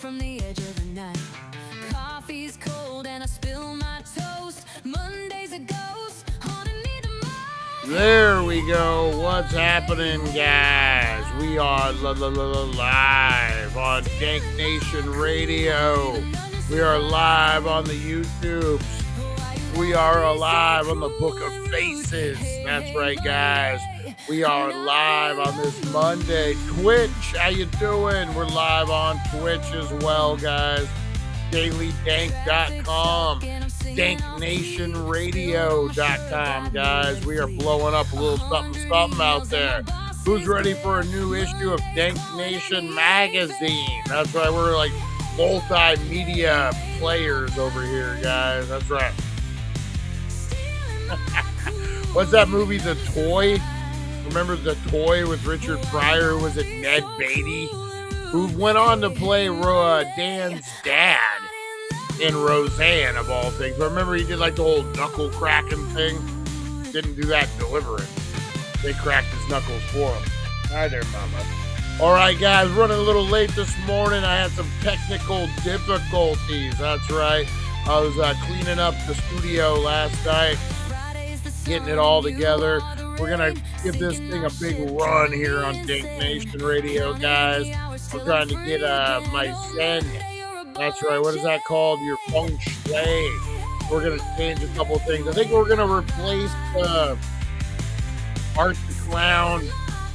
from the edge of the night. Coffee's cold and I spill my toast. Monday's a ghost haunting me the most. There we go. What's happening, guys? We are live on Dank Nation Radio. We are live on the YouTubes. We are alive on the Book of Faces. That's right, guys. We are live on this Monday. Twitch, how you doing? We're live on Twitch as well, guys. DailyDank.com, DankNationRadio.com, guys. We are blowing up a little something out there. Who's ready for a new issue of Dank Nation magazine? That's right, we're like multimedia players over here, guys. That's right. What's that movie, The Toy? Remember The Toy with Richard Pryor? Who was it? Ned Beatty, who went on to play Dan's dad in Roseanne, of all things. But remember, he did like the whole knuckle cracking thing. Didn't do that in Deliverance. They cracked his knuckles for him. Hi there, mama. All right, guys, running a little late this morning. I had some technical difficulties. That's right. I was cleaning up the studio last night, getting it all together. We're going to give this thing a big run here on Dank Nation Radio, guys. We're trying to get my Zen. That's right. What is that called? Your feng shui. We're going to change a couple things. I think we're going to replace the Art the Clown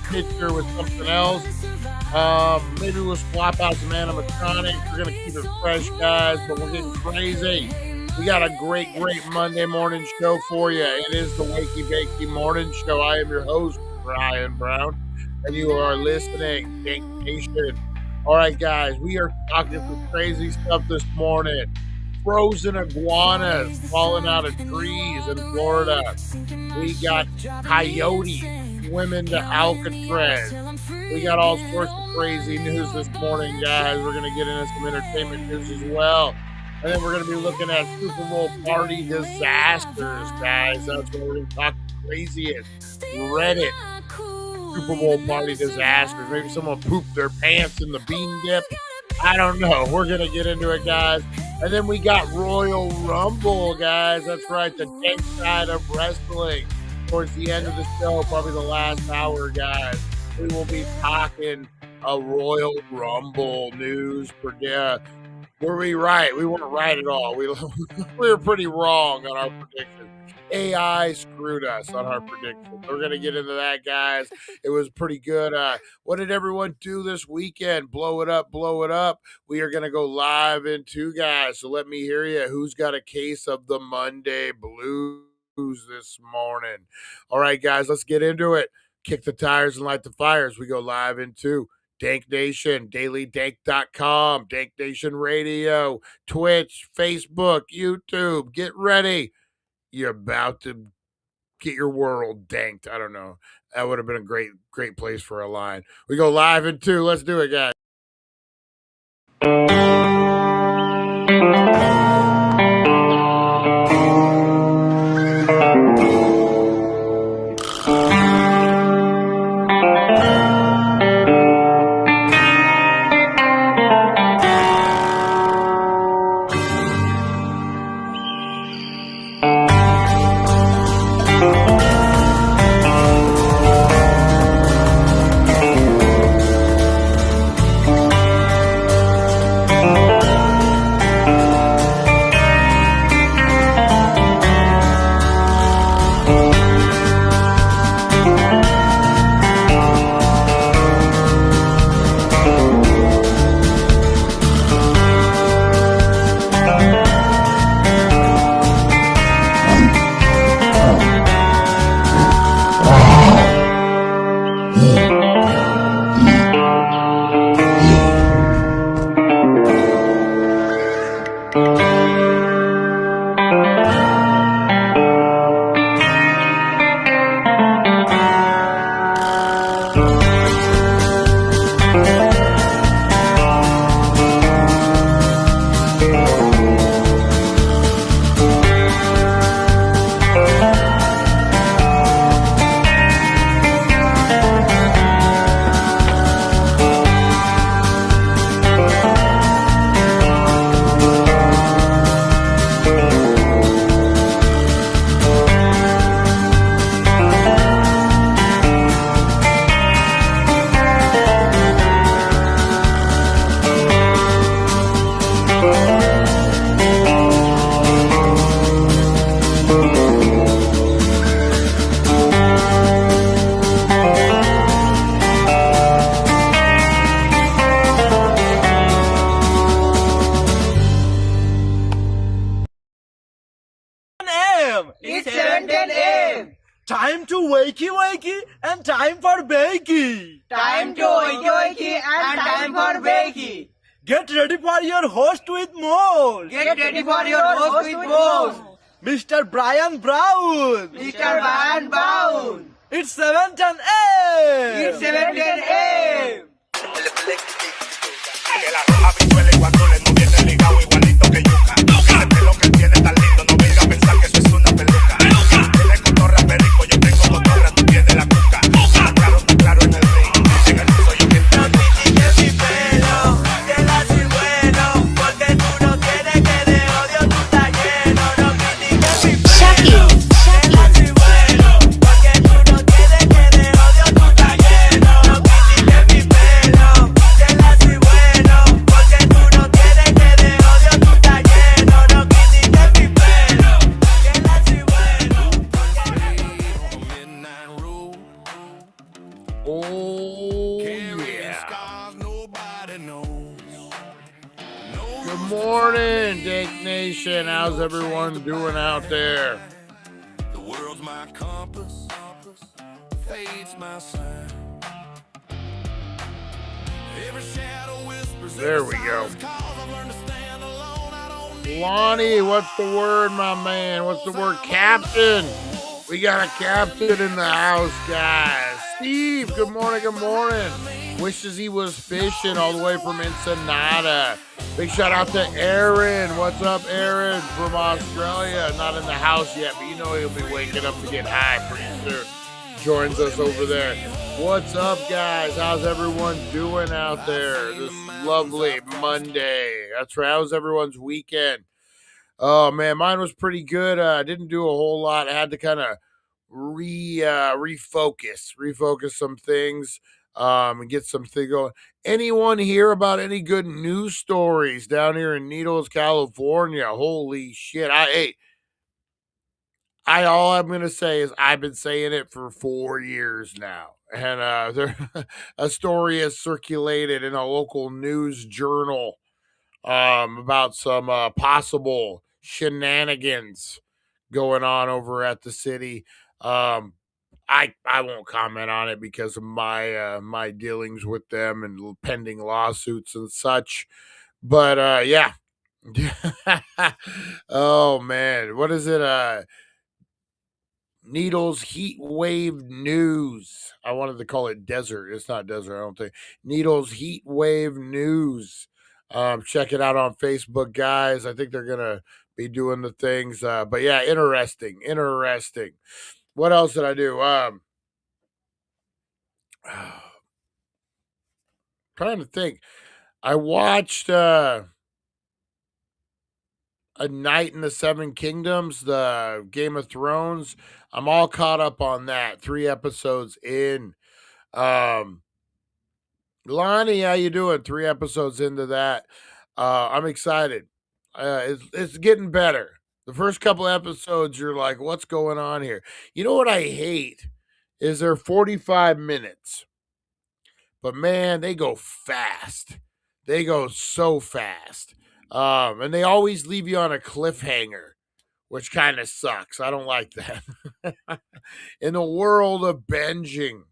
picture with something else. Maybe we'll swap out some animatronics. We're going to keep it fresh, guys, but we're getting crazy. We got a great Monday morning show for you. It is the Wakey Bakey Morning Show. I am your host, Brian Brown, and you are listening, Dank Nation. All right, guys, we are talking some crazy stuff this morning. Frozen iguanas falling out of trees in Florida. We got coyotes swimming to Alcatraz. We got all sorts of crazy news this morning, guys. We're going to get into some entertainment news as well. And then we're going to be looking at Super Bowl party disasters, guys. That's what we're going to talk craziest. Reddit Super Bowl party disasters. Maybe someone pooped their pants in the bean dip. I don't know. We're going to get into it, guys. And then we got Royal Rumble, guys. That's right, the Dank side of wrestling. Towards the end of the show, probably the last hour, guys, we will be talking a Royal Rumble news. Were we right? We weren't right at all. We were pretty wrong on our predictions. AI screwed us on our predictions. We're going to get into that, guys. It was pretty good. What did everyone do this weekend? Blow it up, blow it up. We are going to go live in two, guys. So let me hear you. Who's got a case of the Monday blues this morning? All right, guys, let's get into it. Kick the tires and light the fires. We go live in two. Dank Nation, DailyDank.com, Dank Nation Radio, Twitch, Facebook, YouTube. Get ready. You're about to get your world danked. I don't know. That would have been a great place for a line. We go live in two. Let's do it, guys. Time to wakey wakey and time for bakey. Time to wakey wakey and time for bakey. Get ready for your host with more. Get ready for your host with more. Mr. Brian Brown. Mr. Brian Brown. It's 7:10 a.m. It's 7:10 a.m. Dank Nation, how's everyone doing out there? The world's my compass, fate's my sign. Every shadow whispers. There we go. Lonnie, what's the word, my man? What's the word? Captain. We got a captain in the house, guys. Steve, good morning, good morning. Wishes he was fishing all the way from Ensenada. Big shout out to Aaron. What's up, Aaron, from Australia? Not in the house yet, but you know he'll be waking up to get high pretty soon. Joins us over there. What's up, guys? How's everyone doing out there this lovely Monday? That's right. How's everyone's weekend? Oh, man, mine was pretty good. I didn't do a whole lot. I had to kind of refocus some things. And get something going. Anyone hear about any good news stories down here in Needles, California? Holy shit. All I'm going to say is I've been saying it for 4 years now. And a story has circulated in a local news journal about some possible shenanigans going on over at the city. I won't comment on it because of my my dealings with them and pending lawsuits and such. But yeah. Oh man, what is it? Needles Heat Wave News. I wanted to call it Desert. It's not Desert, I don't think. Needles Heat Wave News. Check it out on Facebook, guys. I think they're gonna be doing the things. But yeah, interesting. What else did I do? Trying to think. I watched A Night in the Seven Kingdoms, the Game of Thrones. I'm all caught up on that. 3 episodes in. Lonnie, how you doing? 3 episodes into that. I'm excited. It's getting better. The first couple episodes, you're like, what's going on here? You know what I hate is they're 45 minutes. But man, they go fast. They go so fast. And they always leave you on a cliffhanger, which kind of sucks. I don't like that. In the world of binging.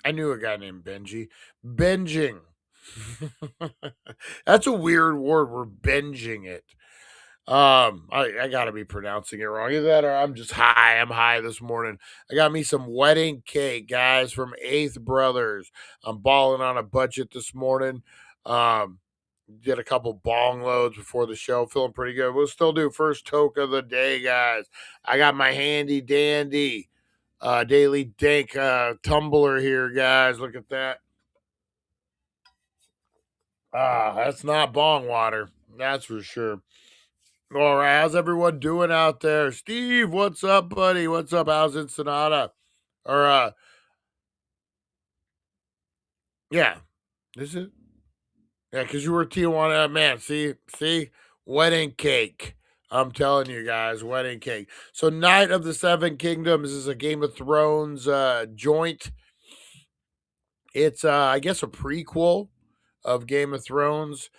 I knew a guy named Benji. Binging. That's a weird word. We're binging it. I gotta be pronouncing it wrong. Either that or I'm just high. I'm high this morning. I got me some wedding cake, guys, from Eighth Brothers. I'm balling on a budget this morning. Did a couple bong loads before the show. Feeling pretty good. We'll still do first toke of the day, guys. I got my handy dandy Daily Dank tumbler here, guys. Look at that. That's not bong water. That's for sure. All right, how's everyone doing out there? Steve, what's up, buddy? What's up? How's Ensenada? Or yeah, is it? Yeah, because you were Tijuana, man. See, wedding cake. I'm telling you guys, wedding cake. So, Night of the Seven Kingdoms is a Game of Thrones joint. It's I guess a prequel of Game of Thrones.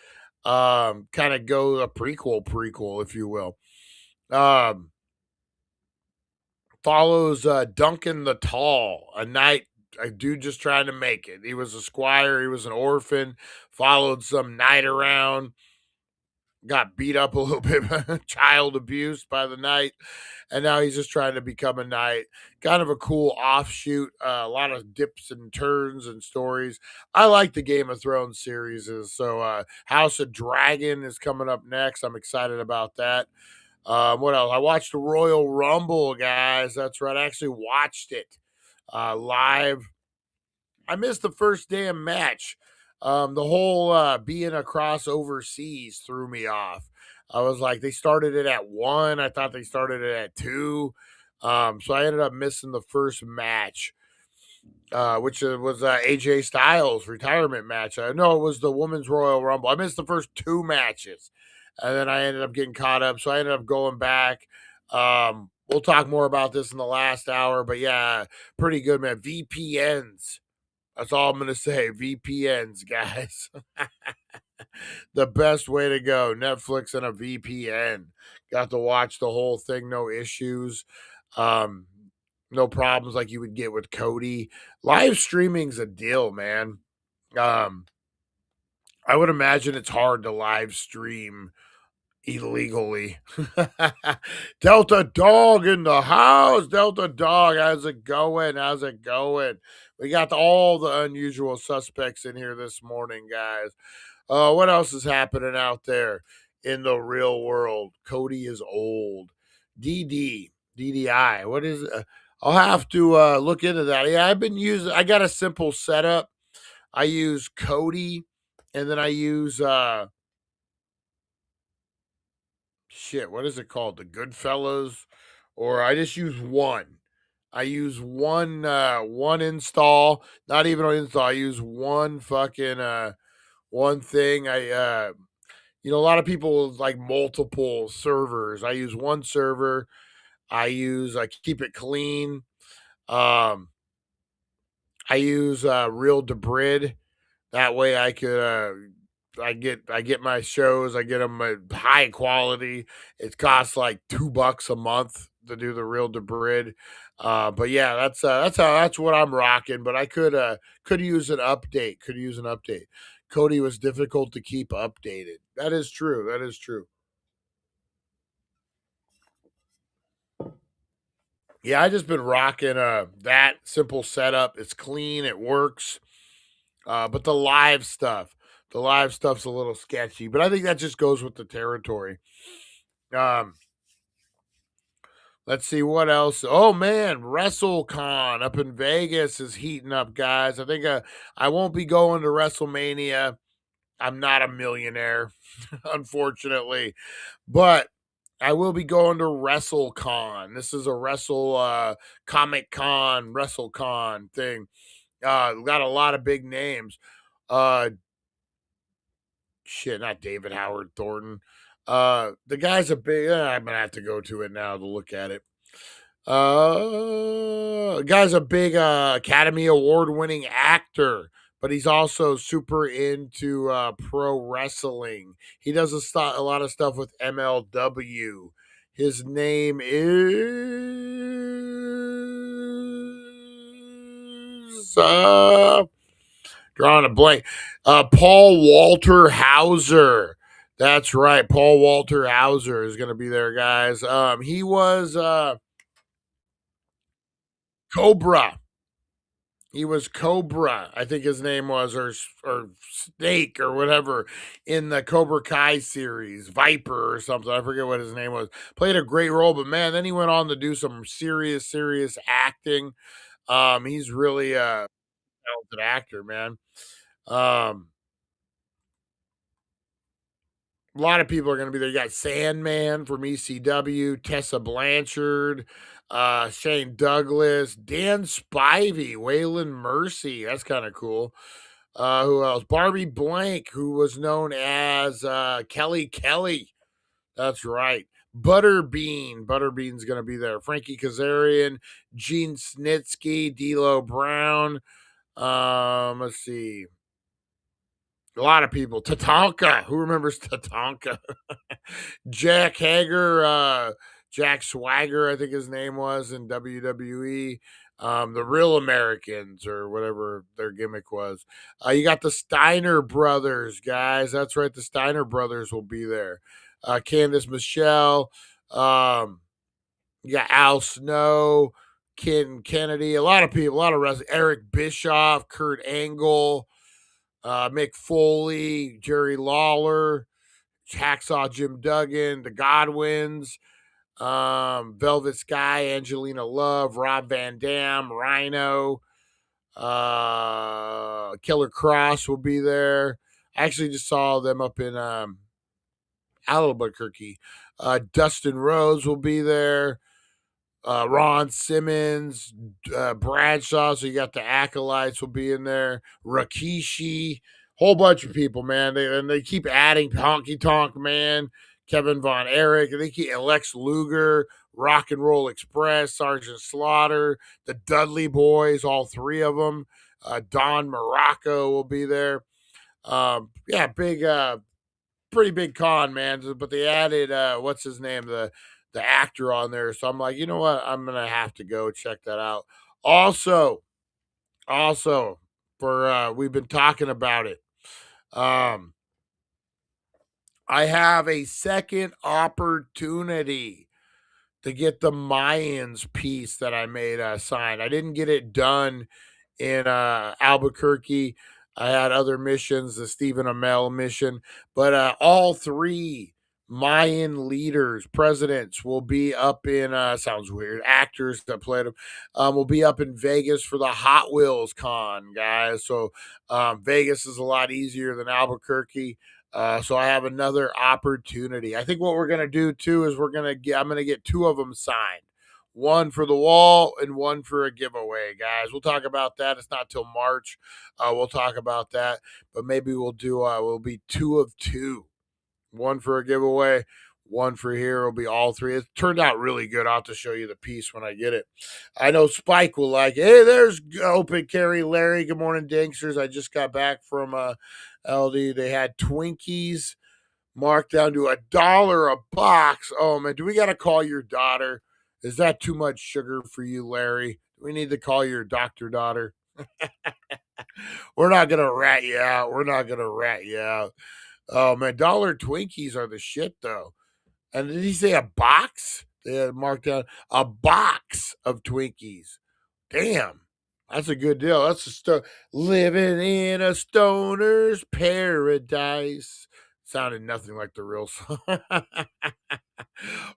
Kind of go a prequel, if you will. follows Duncan the Tall, a dude just trying to make it. He was a squire, he was an orphan, followed some knight around, got beat up a little bit, child abused by the knight, and now he's just trying to become a knight. Kind of a cool offshoot, a lot of dips and turns and stories. I like the Game of Thrones series, so House of Dragon is coming up next. I'm excited about that. What else? I watched the Royal Rumble, guys. That's right. I actually watched it live. I missed the first damn match. The whole being across overseas threw me off. I was like, they started it at 1. I thought they started it at 2. So I ended up missing the first match, which was AJ Styles' retirement match. No, it was the Women's Royal Rumble. I missed the first 2 matches, and then I ended up getting caught up. So I ended up going back. We'll talk more about this in the last hour, but yeah, pretty good, man. VPNs. That's all I'm going to say. VPNs, guys. The best way to go. Netflix and a VPN. Got to watch the whole thing, no issues. No problems like you would get with Cody. Live streaming's a deal, man. I would imagine it's hard to live stream illegally. Delta Dog in the house. Delta Dog, how's it going? How's it going? We got all the unusual suspects in here this morning, guys. What else is happening out there in the real world? Cody is old. DDI. What is it? I'll have to look into that. Yeah, I got a simple setup. I use Cody, and then I use what is it called? The Goodfellas, or I just use one. I use one install, not even an install. I use one fucking one thing. A lot of people like multiple servers. I use one server. I keep it clean. I use Real Debrid. That way I could I get my shows, I get them high quality. It costs like $2 a month to do the Real Debrid. But yeah, that's what I'm rocking. But I could use an update. Could use an update. Cody was difficult to keep updated. That is true. That is true. Yeah, I just been rocking that simple setup. It's clean, it works. But the live stuff's a little sketchy. But I think that just goes with the territory. Let's see what else. Oh man, WrestleCon up in Vegas is heating up, guys. I think I won't be going to WrestleMania. I'm not a millionaire, unfortunately, but I will be going to WrestleCon. This is a Comic Con, WrestleCon thing. Got a lot of big names. Not David Howard Thornton. The guy's a big. I'm gonna have to go to it now to look at it. Guy's a big Academy Award winning actor, but he's also super into pro wrestling. He does a lot of stuff with MLW. His name is drawing a blank. Paul Walter Hauser. That's right. Paul Walter Hauser is going to be there, guys. He was Cobra. He was Cobra, I think his name was, or Snake or whatever, in the Cobra Kai series, Viper or something. I forget what his name was. Played a great role, but man, then he went on to do some serious acting. He's really a talented actor, man. A lot of people are going to be there. You got Sandman from ECW, Tessa Blanchard, Shane Douglas, Dan Spivey, Waylon Mercy. That's kind of cool. Who else? Barbie Blank, who was known as Kelly Kelly. That's right. Butterbean. Butterbean's going to be there. Frankie Kazarian, Gene Snitsky, D'Lo Brown. Let's see. A lot of people. Tatanka. Who remembers Tatanka? Jack Hager, Jack Swagger, I think his name was in WWE. The Real Americans or whatever their gimmick was. You got the Steiner brothers, guys. That's right. The Steiner brothers will be there. Candice Michelle. You got Al Snow, Ken Kennedy, a lot of people, a lot of wrestlers. Eric Bischoff, Kurt Angle, Mick Foley, Jerry Lawler, Hacksaw Jim Duggan, the Godwins, Velvet Sky, Angelina Love, Rob Van Dam, Rhino, Killer Cross will be there. I actually just saw them up in Albuquerque. Dustin Rhodes will be there. Ron Simmons, Bradshaw. So you got the Acolytes will be in there. Rikishi, whole bunch of people, man. They keep adding Honky Tonk Man, Kevin Von Erich, and they keep Lex Luger, Rock and Roll Express, Sergeant Slaughter, the Dudley Boys, all three of them. Don Morocco will be there. Yeah, big, pretty big con, man. But they added what's his name, the actor on there. So I'm like, you know what? I'm gonna have to go check that out. Also, for we've been talking about it. I have a second opportunity to get the Mayans piece that I made signed. I didn't get it done in Albuquerque. I had other missions, the Stephen Amell mission, but all three Mayan leaders, presidents will be up in, sounds weird, actors that played them, will be up in Vegas for the Hot Wheels Con, guys. So Vegas is a lot easier than Albuquerque. So I have another opportunity. I think what we're going to do too is I'm going to get two of them signed. One for the wall and one for a giveaway, guys. We'll talk about that. It's not till March. We'll talk about that, but maybe we'll be 2 of 2. One for a giveaway, one for here. It'll be all three. It turned out really good. I'll have to show you the piece when I get it. I know Spike will like it. Hey, there's Open Carry Larry. Good morning, Danksters. I just got back from LD. They had Twinkies marked down to $1 a box. Oh, man, do we got to call your daughter? Is that too much sugar for you, Larry? We need to call your daughter. We're not going to rat you out. Oh, man, $1 Twinkies are the shit, though. And did he say a box? They had marked down a box of Twinkies. Damn, that's a good deal. That's living in a stoner's paradise. Sounded nothing like the real song.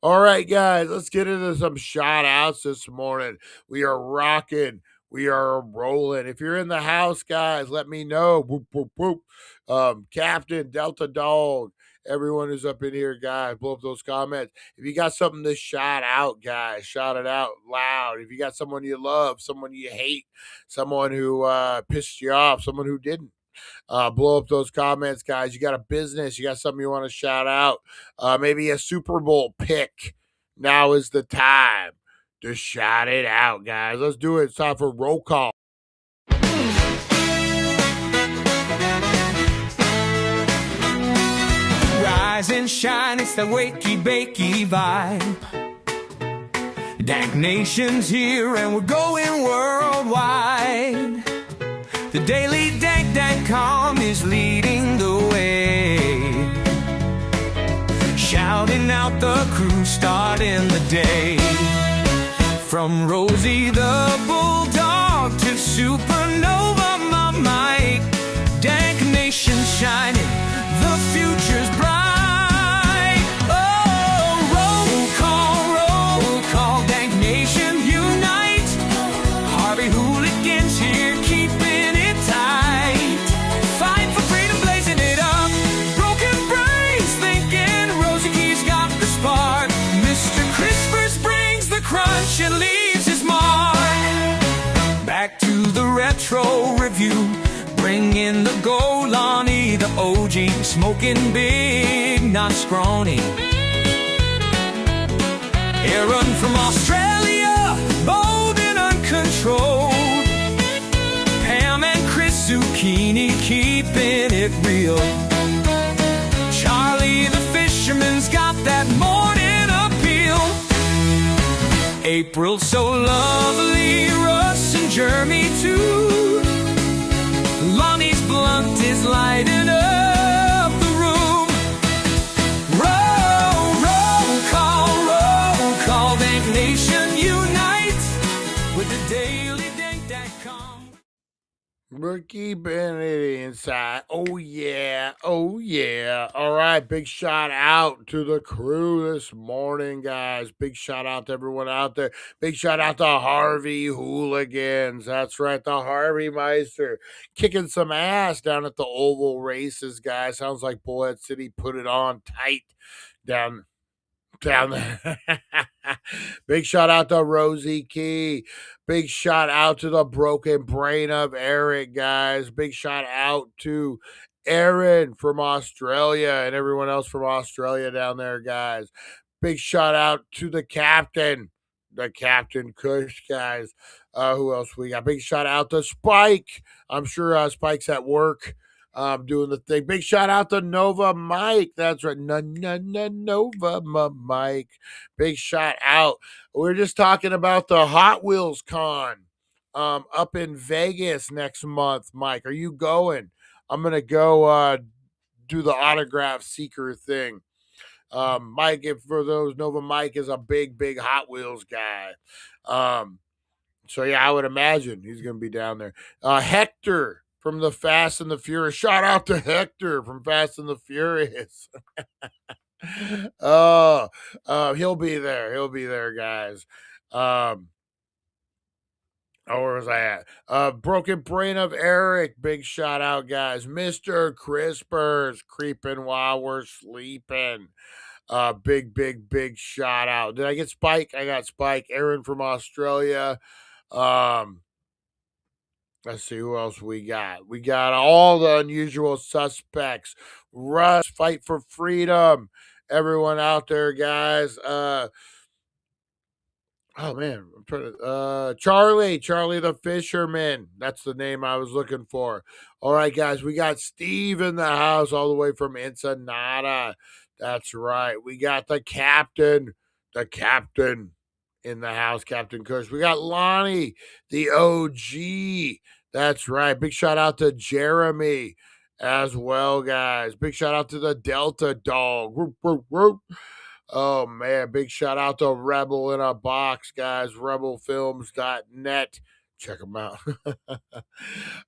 All right, guys, let's get into some shout outs this morning. We are rocking. We are rolling. If you're in the house, guys, let me know. Whoop, whoop, whoop. Captain, Delta Dog, everyone who's up in here, guys, blow up those comments. If you got something to shout out, guys, shout it out loud. If you got someone you love, someone you hate, someone who pissed you off, someone who didn't, blow up those comments, guys. You got a business, you got something you want to shout out, maybe a Super Bowl pick. Now is the time to shout it out, guys. Let's do it. It's time for roll call. Rise and shine, it's the Wakey Bakey vibe. Dank Nation's here and we're going worldwide. The DailyDank.com is leading the way. Shouting out the crew, starting the day. From Rosie the Bulldog to Supernova, my Mike. Dank Nation shining, the future's bright. Oh, roll call, Dank Nation unite. Harvey hooligans here keeping it tight. Fight for freedom, blazing it up. Broken brains thinking Rosie Key's got the spark. Mr. Crispers brings the crunch and leaves his mark. Back to the retro review, bring in the Golani, the OG, smoking big, not scrawny. Aaron from Australia, bold and uncontrolled. Pam and Chris Zucchini, keeping it real. Charlie the fisherman's got that morning appeal. April so lovely, Russ and Jeremy too. Lonnie's blunt is lighting up the room. Roll call, Dank Nation unite with TheDailyDank.com. We're keeping it inside. Oh, yeah. Oh, yeah. All right. Big shout out to the crew this morning, guys. Big shout out to everyone out there. Big shout out to Harvey Hooligans. That's right. The Harvey Meister kicking some ass down at the Oval Races, guys. Sounds like Bullhead City put it on tight down there. Big shout out to Rosie Key. Big shout out to the broken brain of Eric, guys. Big shout out to Aaron from Australia and everyone else from Australia down there, guys. Big shout out to the Captain Kush, guys. Who else we got? Big shout out to Spike. I'm sure Spike's at work. Doing the thing. Big shout out to Nova Mike. That's right. Nova Mike. Big shout out. We're just talking about the Hot Wheels Con up in Vegas next month. Mike, are you going? I'm gonna go do the autograph seeker thing. Mike, if for those, Nova Mike is a big Hot Wheels guy. So yeah, I would imagine he's gonna be down there. Hector from the Fast and the Furious. Shout out to Hector from Fast and the Furious. He'll be there. He'll be there, guys. Where was I at? Broken Brain of Eric. Big shout out, guys. Mr. Crispers creeping while we're sleeping. Big shout out. Did I get Spike? I got Spike. Aaron from Australia. Let's see who else we got. We got all the unusual suspects. Russ, Fight for Freedom. Everyone out there, guys. Oh man, I'm trying to Charlie the Fisherman. That's the name I was looking for. All right, guys, we got Steve in the house all the way from Ensenada. That's right. We got the captain in the house, Captain Kush. We got Lonnie, the OG. That's right. Big shout out to Jeremy as well, guys. Big shout out to the Delta Dog. Whoop, whoop, whoop. Oh, man. Big shout out to Rebel in a Box, guys. Rebelfilms.net. Check them out.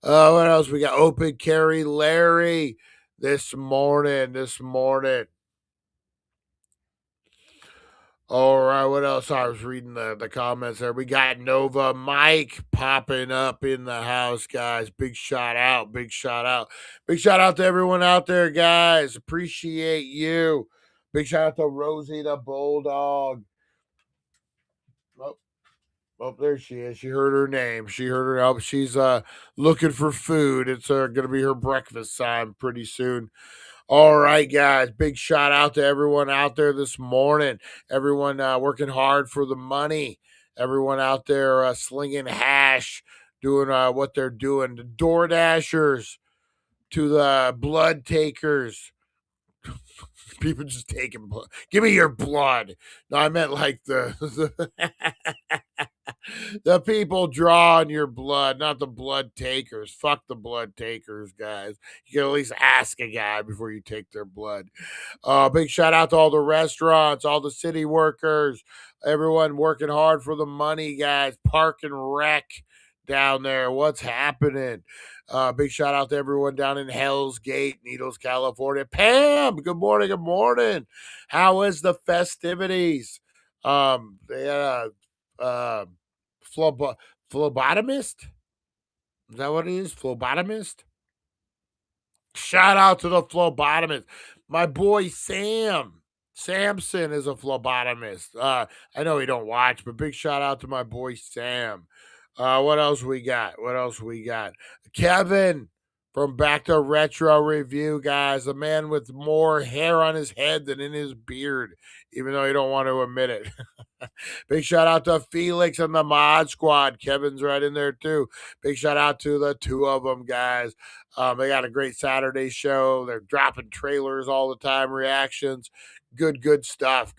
What else we got? Open Carry Larry this morning. All right, what else? I was reading the comments there. We got Nova Mike popping up in the house, guys. Big shout out. Big shout out to everyone out there, guys. Appreciate you. Big shout out to Rosie the Bulldog. Oh, there she is. She heard her name. She's looking for food. It's going to be her breakfast time pretty soon. All right, guys. Big shout out to everyone out there this morning. Everyone working hard for the money. Everyone out there slinging hash, doing what they're doing. The Door Dashers to the blood takers. People just taking blood. Give me your blood. No, I meant like the the people drawing your blood, not the blood takers. Fuck the blood takers, guys. You can at least ask a guy before you take their blood. Big shout out to all the restaurants, all the city workers, everyone working hard for the money, guys. Park and Rec down there. What's happening? Big shout out to everyone down in Hell's Gate, Needles, California. Pam, good morning. How is the festivities? They had a phlebotomist. Is that what it is? Phlebotomist? Shout out to the phlebotomist. My boy Samson is a phlebotomist. I know he don't watch, but big shout out to my boy Sam. What else we got? Kevin from Back to Retro Review, guys. The man with more hair on his head than in his beard, even though he don't want to admit it. Big shout out to Felix and the Mod Squad. Kevin's right in there too. Big shout out to the two of them, guys. They got a great Saturday show. They're dropping trailers all the time, reactions. Good stuff.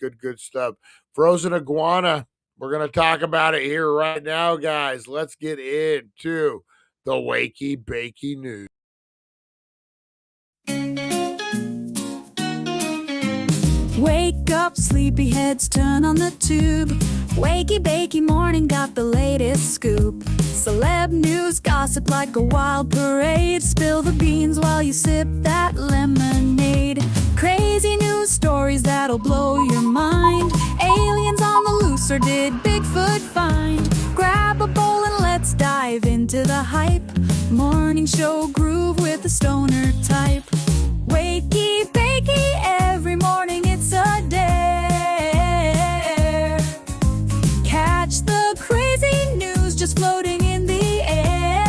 Frozen Iguana. We're going to talk about it here right now, guys. Let's get into the Wakey Bakey news. Wake up, sleepyheads, turn on the tube. Wakey Bakey morning got the latest scoop. Celeb news, gossip like a wild parade. Spill the beans while you sip that lemonade. Crazy news stories that'll blow your mind. Aliens on the loose, or did Bigfoot find? Grab a bowl and let's dive into the hype. Morning show groove with the stoner type. Wakey Bakey, every morning it's a dare. Catch the crazy news just floating in the air.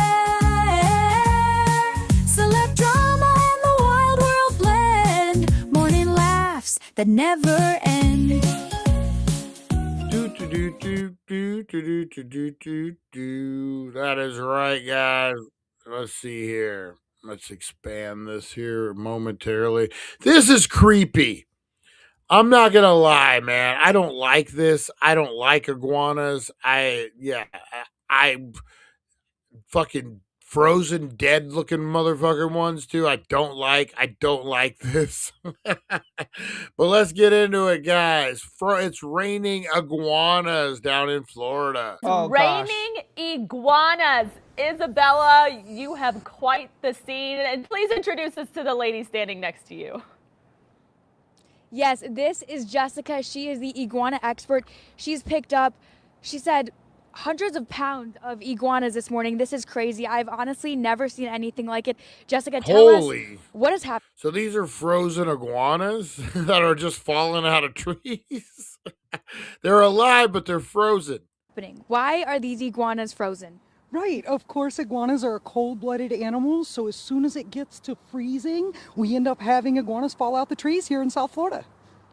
Celeb drama and the wild world blend. Morning laughs that never end. That is right, guys. Let's see here. Let's expand this here momentarily. This is creepy. I'm not gonna lie, man. I don't like this. I don't like iguanas. I fucking frozen dead looking motherfucking ones too. I don't like this. But let's get into it, guys. It's raining iguanas down in Florida. Oh, raining iguanas. Isabella, you have quite the scene. And please introduce us to the lady standing next to you. Yes, this is Jessica. She is the iguana expert. She's picked up, she said, hundreds of pounds of iguanas this morning. This is crazy. I've honestly never seen anything like it. Jessica, tell us what has happened. So these are frozen iguanas that are just falling out of trees. They're alive, but they're frozen. Why are these iguanas frozen? Right, of course, iguanas are cold-blooded animals, so as soon as it gets to freezing, we end up having iguanas fall out the trees here in South Florida.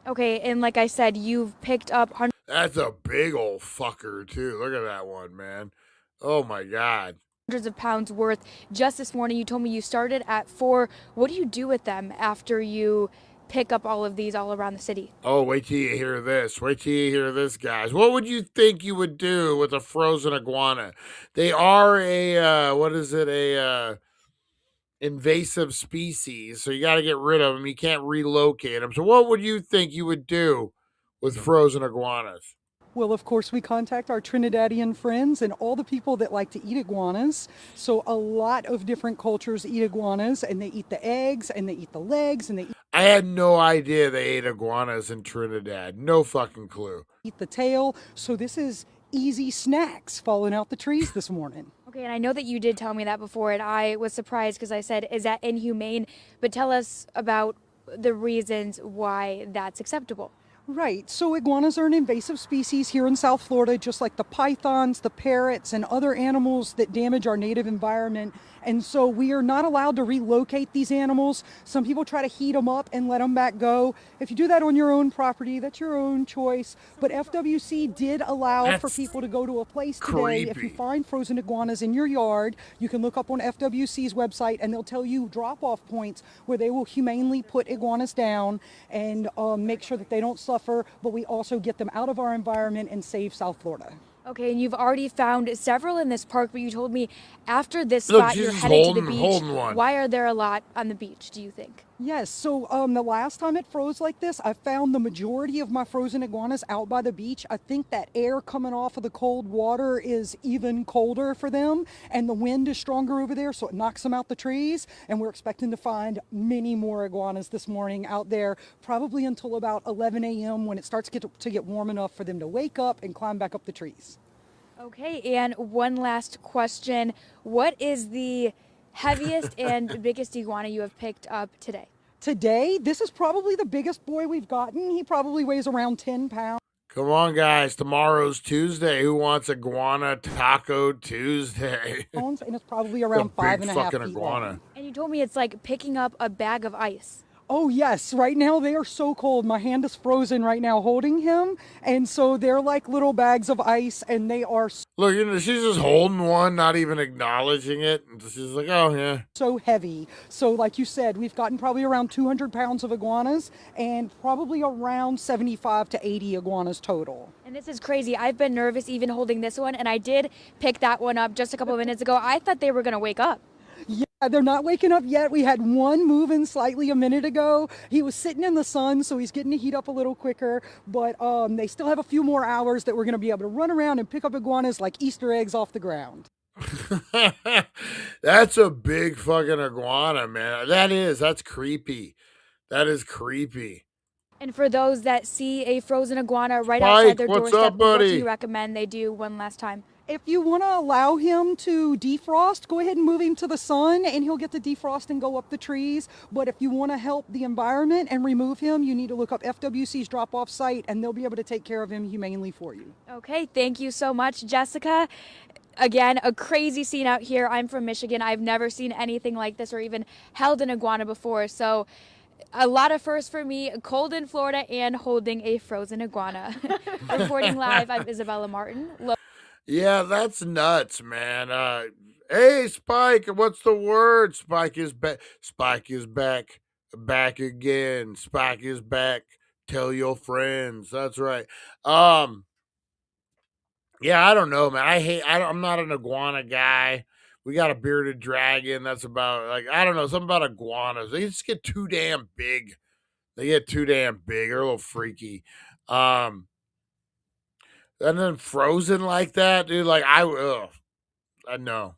Okay, and like I said, you've picked up hundreds. That's a big old fucker, too. Look at that one, man. Oh, my God. Hundreds of pounds worth. Just this morning, you told me you started at 4. What do you do with them after you pick up all of these all around the city? Oh, wait till you hear this. Wait till you hear this, guys. What would you think you would do with a frozen iguana? They are a, invasive species, so you got to get rid of them. You can't relocate them. So what would you think you would do with frozen iguanas? Well, of course, we contact our Trinidadian friends and all the people that like to eat iguanas. So a lot of different cultures eat iguanas, and they eat the eggs, and they eat the legs, and they I had no idea they ate iguanas in Trinidad. No fucking clue. Eat the tail. So this is easy snacks falling out the trees this morning. Okay, and I know that you did tell me that before, and I was surprised because I said, is that inhumane? But tell us about the reasons why that's acceptable. Right, so iguanas are an invasive species here in South Florida, just like the pythons, the parrots, and other animals that damage our native environment. And so we are not allowed to relocate these animals. Some people try to heat them up and let them back go. If you do that on your own property, that's your own choice. But FWC did allow for people to go to a place today. If you find frozen iguanas in your yard, you can look up on FWC's website and they'll tell you drop-off points where they will humanely put iguanas down and make sure that they don't suffer, but we also get them out of our environment and save South Florida. Okay, and you've already found several in this park, but you told me after this spot you're headed to the beach. Why are there a lot on the beach, do you think? Yes, so the last time it froze like this, I found the majority of my frozen iguanas out by the beach. I think that air coming off of the cold water is even colder for them, and the wind is stronger over there, so it knocks them out the trees, and we're expecting to find many more iguanas this morning out there, probably until about 11 a.m. when it starts to get warm enough for them to wake up and climb back up the trees. Okay, and one last question. What is the heaviest and biggest iguana you have picked up today? Today, this is probably the biggest boy we've gotten. He probably weighs around 10 pounds. Come on, guys. Tomorrow's Tuesday. Who wants iguana taco Tuesday? And it's probably around 5.5 feet iguana. long. And you told me it's like picking up a bag of ice. Oh yes, right now they are so cold. My hand is frozen right now holding him, and so they're like little bags of ice, and they are Look, she's just holding one, not even acknowledging it. And she's like, oh, yeah. so heavy. So like you said, we've gotten probably around 200 pounds of iguanas and probably around 75 to 80 iguanas total. And this is crazy. I've been nervous even holding this one, and I did pick that one up just a couple of minutes ago. I thought they were going to wake up. Yeah, they're not waking up yet. We had one moving slightly a minute ago. He was sitting in the sun, so he's getting to heat up a little quicker. But they still have a few more hours that we're going to be able to run around and pick up iguanas like Easter eggs off the ground. That's a big fucking iguana, man. That's creepy. That is creepy. And for those that see a frozen iguana right Spike, outside their what's doorstep, up, what do buddy? you recommend they do one last time? If you want to allow him to defrost, go ahead and move him to the sun and he'll get to defrost and go up the trees. But if you want to help the environment and remove him, you need to look up FWC's drop-off site and they'll be able to take care of him humanely for you. Okay, thank you so much, Jessica. Again, a crazy scene out here. I'm from Michigan. I've never seen anything like this or even held an iguana before. So a lot of firsts for me, cold in Florida and holding a frozen iguana. Reporting live, I'm Isabella Martin. Yeah, that's nuts, man. Hey, Spike, what's the word? Spike is back. Spike is back. Back again. Spike is back. Tell your friends. That's right. Yeah, I don't know, man. I'm not an iguana guy. We got a bearded dragon. That's about, like, I don't know, something about iguanas. They just get too damn big. They're a little freaky. And then frozen like that, dude. Like no.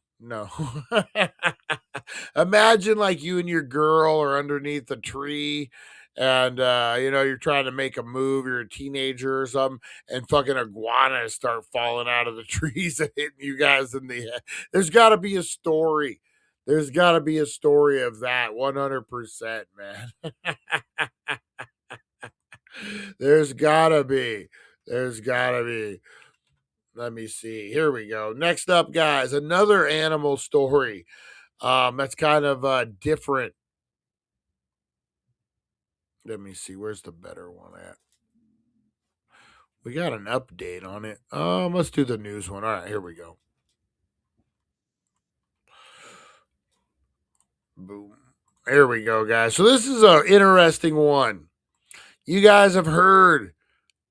Imagine like you and your girl are underneath a tree, and you're trying to make a move. You're a teenager or something, and fucking iguanas start falling out of the trees and hitting you guys in the head. There's got to be a story. There's got to be a story of that. 100%, man. There's gotta be. Let me see. Here we go. Next up, guys, another animal story. That's kind of different. Let me see. Where's the better one at? We got an update on it. Let's do the news one. All right, here we go. Boom. Here we go, guys. So this is an interesting one. You guys have heard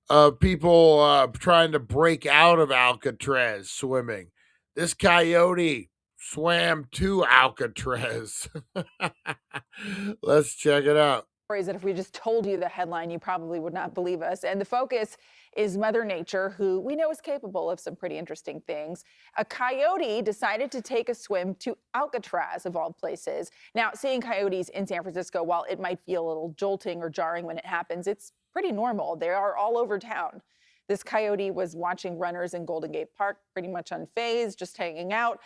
of people trying to break out of Alcatraz swimming. This coyote swam to Alcatraz. Let's check it out. That if we just told you the headline, you probably would not believe us. And the focus is Mother Nature, who we know is capable of some pretty interesting things. A coyote decided to take a swim to Alcatraz, of all places. Now, seeing coyotes in San Francisco, while it might feel a little jolting or jarring when it happens, it's pretty normal. They are all over town. This coyote was watching runners in Golden Gate Park, pretty much unfazed, just hanging out.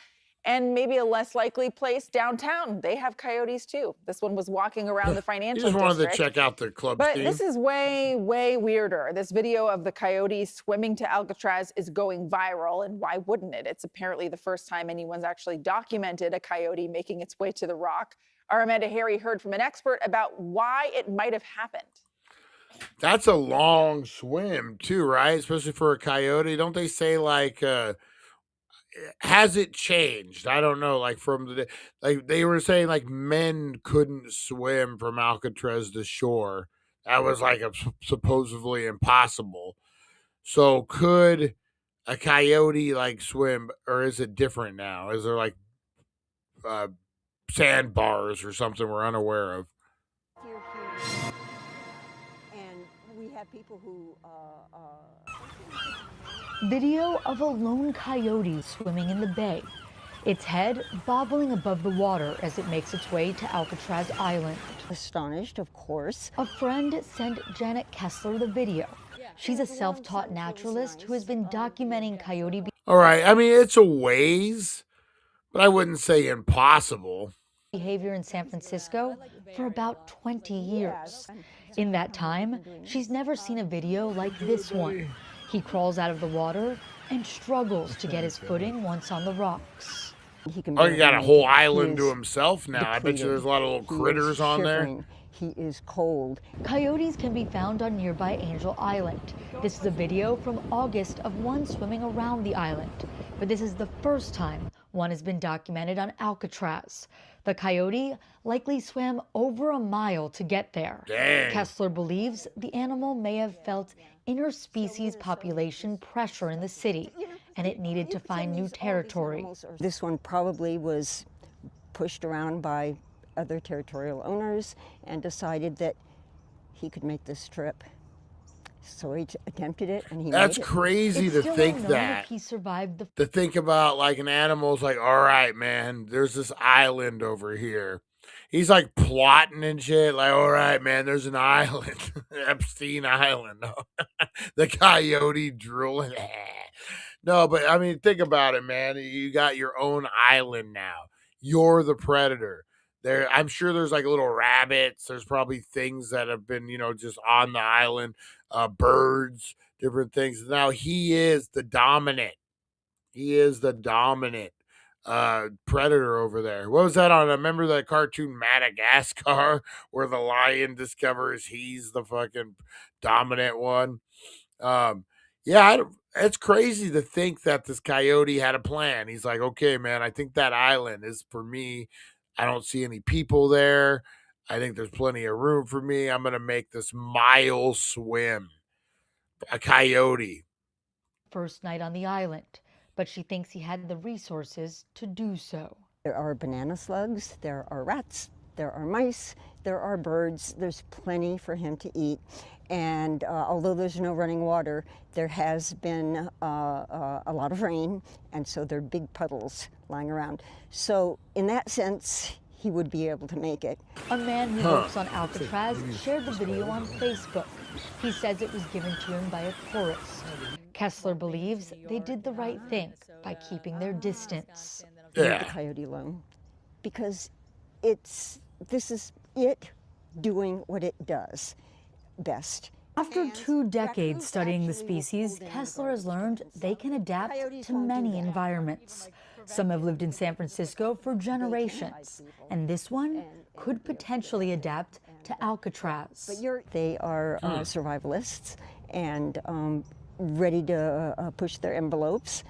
And maybe a less likely place downtown. They have coyotes too. This one was walking around the financial district. Just wanted to check out their club But scene. this is way, way weirder. This video of the coyote swimming to Alcatraz is going viral, and why wouldn't it? It's apparently the first time anyone's actually documented a coyote making its way to the rock. Our Amanda Harry heard from an expert about why it might have happened. That's a long swim too, right? Especially for a coyote. Don't they say like has it changed? I don't know. Like like they were saying like men couldn't swim from Alcatraz to shore. That was like supposedly impossible. So could a coyote like swim, or is it different now? Is there like sandbars or something we're unaware of? And we have people who Video of a lone coyote swimming in the bay, its head bobbling above the water as it makes its way to Alcatraz Island. Astonished, of course. A friend sent Janet Kessler the video. She's a self-taught naturalist who has been documenting coyote All right, I mean, it's a ways, but I wouldn't say impossible. Behavior in San Francisco for about 20 years. In that time, she's never seen a video like this one. He crawls out of the water and struggles to get his footing once on the rocks. He got a whole island to himself now. I bet you there's a lot of little critters on there. He is cold. Coyotes can be found on nearby Angel Island. This is a video from August of one swimming around the island. But this is the first time one has been documented on Alcatraz. The coyote likely swam over a mile to get there. Dang. Kessler believes the animal may have felt interspecies population pressure in the city, and it needed to find new territory. This one probably was pushed around by other territorial owners and decided that he could make this trip. So he attempted it, and he That's made it. crazy to think that. He survived the To think about like an animal's like, all right, man, there's this island over here. He's like plotting and shit. Like, all right, man, there's an island, Epstein Island. The coyote drooling. No, but I mean, think about it, man. You got your own island now. You're the predator. There, I'm sure there's like little rabbits. There's probably things that have been, just on the island, birds, different things. Now he is the dominant. He is the dominant predator over there. What was that on? Remember that cartoon Madagascar, where the lion discovers he's the fucking dominant one? Yeah, it's crazy to think that this coyote had a plan. He's like, okay, man, I think that island is for me. I don't see any people there. I think there's plenty of room for me. I'm going to make this mile swim. A coyote. first night on the island, but she thinks he had the resources to do so. There are banana slugs, there are rats, there are mice, there are birds. There's plenty for him to eat. And although there's no running water, there has been a lot of rain, and so there are big puddles lying around. So in that sense, he would be able to make it. A man who works on Alcatraz shared the video on Facebook. He says it was given to him by a tourist. Kessler believes they did the right thing by keeping their distance. Leave the coyote alone, because this is it doing what it does best. After 2 decades studying the species, Kessler has learned they can adapt to many environments. Some have lived in San Francisco for generations, and this one could potentially adapt to Alcatraz. They are survivalists and ready to push their envelopes.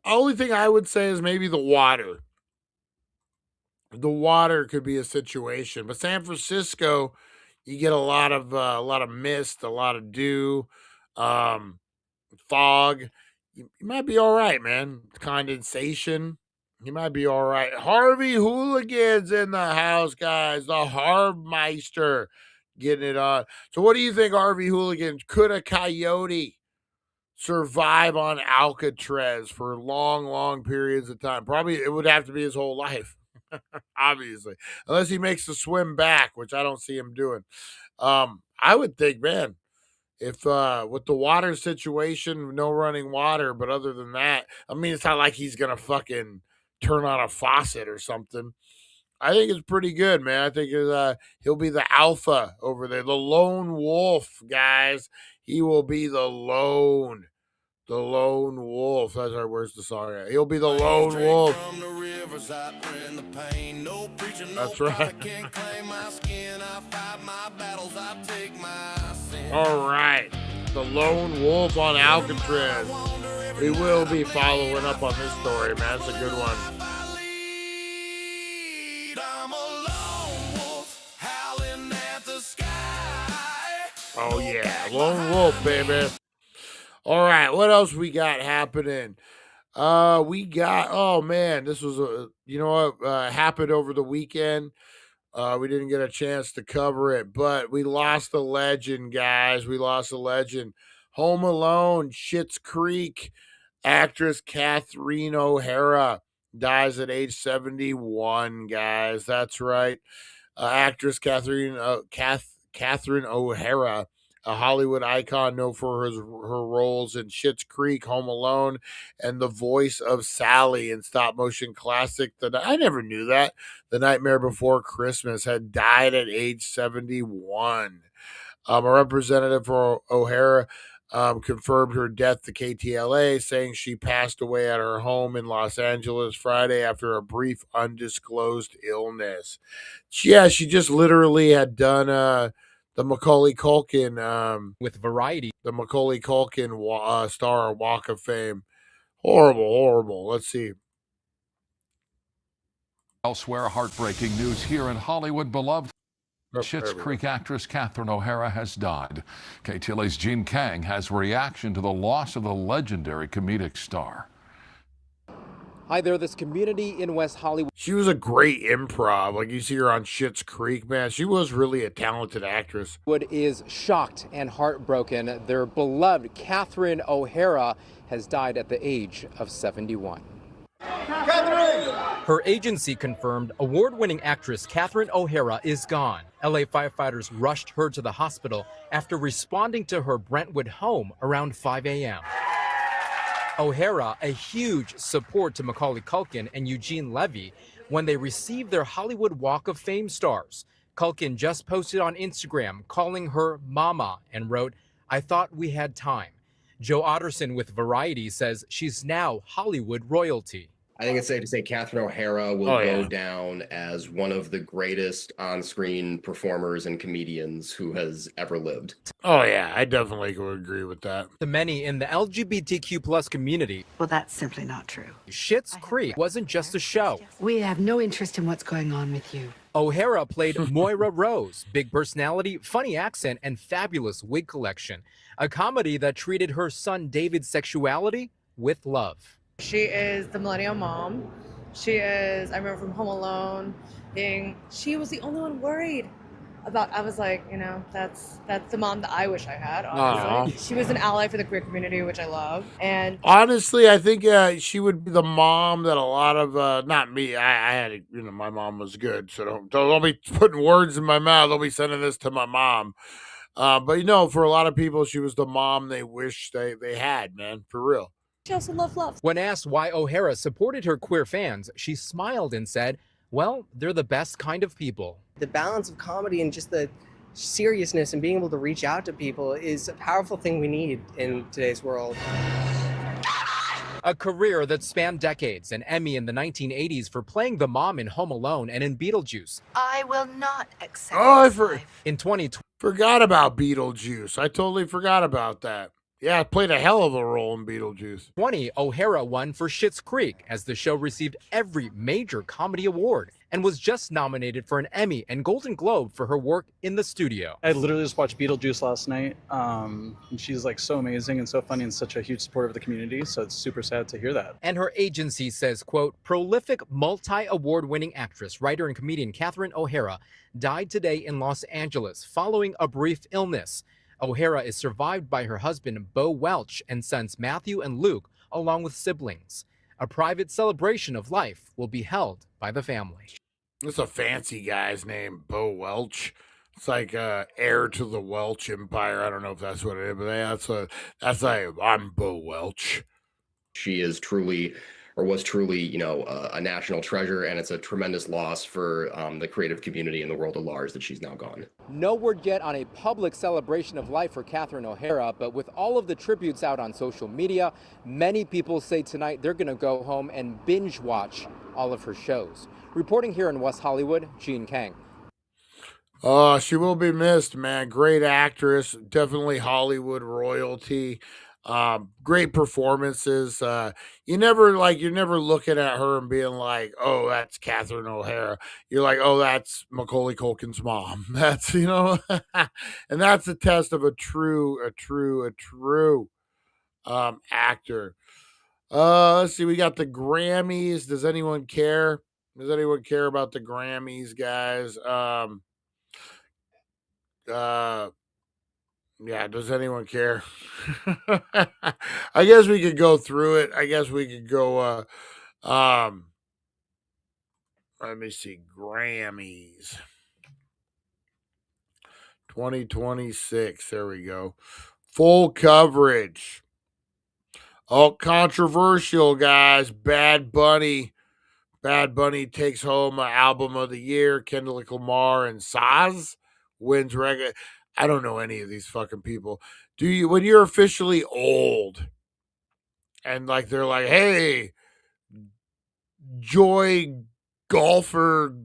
Only thing I would say is maybe the water. The water could be a situation, but San Francisco, you get a lot of mist, a lot of dew, fog. You might be all right, man. Condensation. You might be all right. Harvey Hooligan's in the house, guys. The Harbmeister getting it on. So what do you think, Harvey Hooligan? Could a coyote survive on Alcatraz for long, long periods of time? Probably it would have to be his whole life, obviously. Unless he makes the swim back, which I don't see him doing. I would think, man, if with the water situation, no running water, but other than that, I mean, it's not like he's gonna fucking turn on a faucet or something. I think it's pretty good, man. I think he'll be the alpha over there, the lone wolf, guys. He will be the lone wolf. That's right. Where's the song at? He'll be the lone wolf. That's right. All right. The lone wolf on Alcatraz. We will be following up on this story, man. That's a good one. Oh, yeah. Lone wolf, baby. All right. What else we got happening? We got, oh, man, this was, happened over the weekend. We didn't get a chance to cover it, but we lost a legend, guys. We lost a legend. Home Alone, Schitt's Creek, actress Catherine O'Hara dies at age 71, guys. That's right. Actress Catherine O'Hara, a Hollywood icon known for her roles in Schitt's Creek, Home Alone, and the voice of Sally in stop-motion classic. I never knew that. The Nightmare Before Christmas had died at age 71. A representative for O'Hara confirmed her death to KTLA, saying she passed away at her home in Los Angeles Friday after a brief undisclosed illness. Yeah, she just literally had done the Macaulay Culkin with Variety. The Macaulay Culkin star Walk of Fame. Horrible. Let's see. Elsewhere, heartbreaking news here in Hollywood. Beloved Schitt's Creek actress Catherine O'Hara has died. KTLA's Gene Kang has reaction to the loss of the legendary comedic star. Hi there, this community in West Hollywood. She was a great improv. Like, you see her on Schitt's Creek, man. She was really a talented actress. Wood is shocked and heartbroken. Their beloved Catherine O'Hara has died at the age of 71. Her agency confirmed award-winning actress Catherine O'Hara is gone. LA firefighters rushed her to the hospital after responding to her Brentwood home around 5 a.m. O'Hara, a huge support to Macaulay Culkin and Eugene Levy when they received their Hollywood Walk of Fame stars. Culkin just posted on Instagram calling her Mama and wrote, "I thought we had time." Joe Otterson with Variety says she's now Hollywood royalty. I think it's safe to say Catherine O'Hara will go down as one of the greatest on-screen performers and comedians who has ever lived. Oh, yeah, I definitely would agree with that. To many in the LGBTQ plus community, well, that's simply not true. Schitt's Creek wasn't just a show. We have no interest in what's going on with you. O'Hara played Moira Rose, big personality, funny accent, and fabulous wig collection. A comedy that treated her son David's sexuality with love. She is the millennial mom. She is, I remember from Home Alone, she was the only one worried about, I was like, you know, that's the mom that I wish I had, honestly. She was an ally for the queer community, which I love. And honestly, I think she would be the mom that a lot of, not me, I had, my mom was good, so don't be putting words in my mouth. Don't be sending this to my mom. But, for a lot of people, she was the mom they wish they had, man, for real. She also loved love. When asked why O'Hara supported her queer fans, she smiled and said, well, they're the best kind of people. The balance of comedy and just the seriousness and being able to reach out to people is a powerful thing we need in today's world. A career that spanned decades, an Emmy in the 1980s for playing the mom in Home Alone and in Beetlejuice. I will not accept in 2020. Forgot about Beetlejuice. I totally forgot about that. Yeah, I played a hell of a role in Beetlejuice. O'Hara won for Schitt's Creek as the show received every major comedy award and was just nominated for an Emmy and Golden Globe for her work in the studio. I literally just watched Beetlejuice last night. And she's like so amazing and so funny and such a huge supporter of the community. So it's super sad to hear that. And her agency says, quote, prolific multi-award winning actress, writer, and comedian Catherine O'Hara died today in Los Angeles following a brief illness. O'Hara is survived by her husband, Bo Welch, and sons Matthew and Luke, along with siblings. A private celebration of life will be held by the family. It's a fancy guy's name, Bo Welch. It's like heir to the Welch Empire. I don't know if that's what it is, but that's like, I'm Bo Welch. She is truly, or was truly, a national treasure, and it's a tremendous loss for the creative community in the world at large that she's now gone. No word yet on a public celebration of life for Catherine O'Hara, but with all of the tributes out on social media, many people say tonight they're going to go home and binge watch all of her shows. Reporting here in West Hollywood, Gene Kang. Oh, she will be missed, man. Great actress, definitely Hollywood royalty. Great performances. You're never looking at her and being like, oh, that's Catherine O'Hara. You're like, oh, that's Macaulay Culkin's mom. That's, and that's the test of a true actor. Let's see. We got the Grammys. Does anyone care? Does anyone care about the Grammys, guys? Yeah, does anyone care? I guess we could go through it. I guess we could go let me see. Grammys 2026. There we go. Full coverage. Oh, controversial, guys. Bad Bunny takes home album of the year. Kendrick Lamar and Saz wins I don't know any of these fucking people. Do you, when you're officially old and like they're like, hey, Joy golfer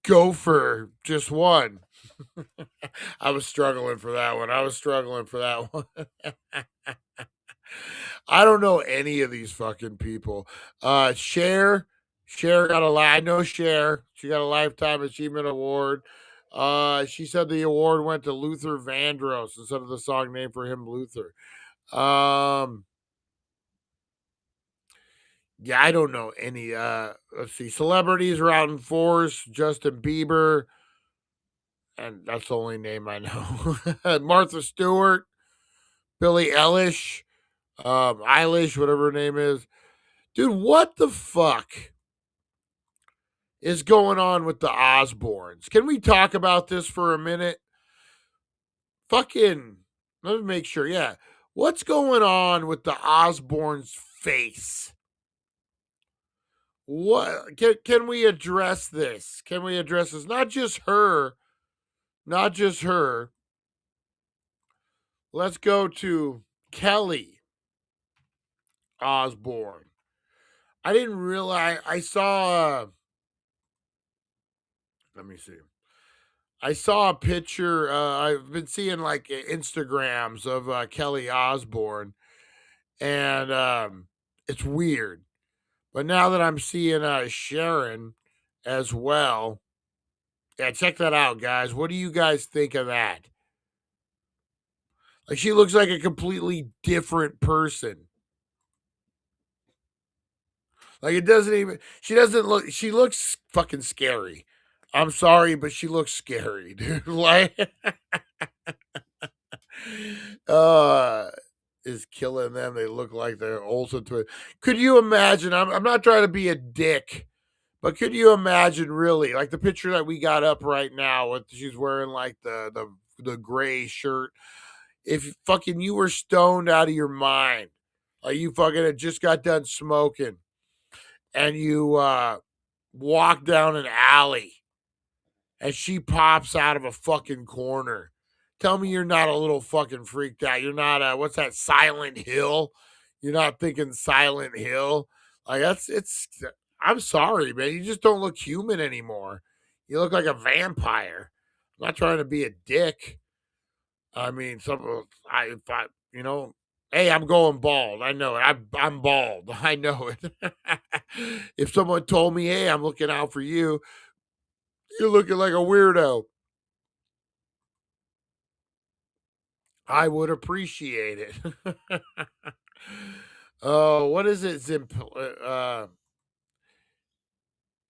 gopher just won. I was struggling for that one. I don't know any of these fucking people. Cher got I know Cher. She got a Lifetime Achievement Award. She said the award went to Luther Vandross instead of the song named for him, Luther. Yeah, I don't know any. Let's see. Celebrities are out in force. Justin Bieber. And that's the only name I know. Martha Stewart. Billie Eilish. Eilish, whatever her name is. Dude, what the fuck is going on with the Osbournes? Can we talk about this for a minute? Fucking, let me make sure. Yeah. What's going on with the Osbournes' face? What can we address this? Can we address this? Not just her. Let's go to Kelly Osbourne. I didn't realize. I saw. Let me see. I saw a picture. I've been seeing like Instagrams of Kelly Osbourne, and it's weird. But now that I'm seeing Sharon as well, yeah, check that out, guys. What do you guys think of that? Like, she looks like a completely different person. Like, it doesn't even, she looks fucking scary. I'm sorry, but she looks scary, dude. Like, is killing them. They look like they're also twin. Could you imagine? I'm not trying to be a dick, but could you imagine really like the picture that we got up right now with she's wearing like the gray shirt? If fucking you were stoned out of your mind, like you fucking had just got done smoking, and you walk down an alley, and she pops out of a fucking corner. Tell me you're not a little fucking freaked out. You're not what's that, Silent Hill? You're not thinking Silent Hill? Like I'm sorry, man. You just don't look human anymore. You look like a vampire. I'm not trying to be a dick. I mean, hey, I'm going bald. I know it. I'm bald. I know it. If someone told me, hey, I'm looking out for you, you're looking like a weirdo, I would appreciate it. Oh, what is it?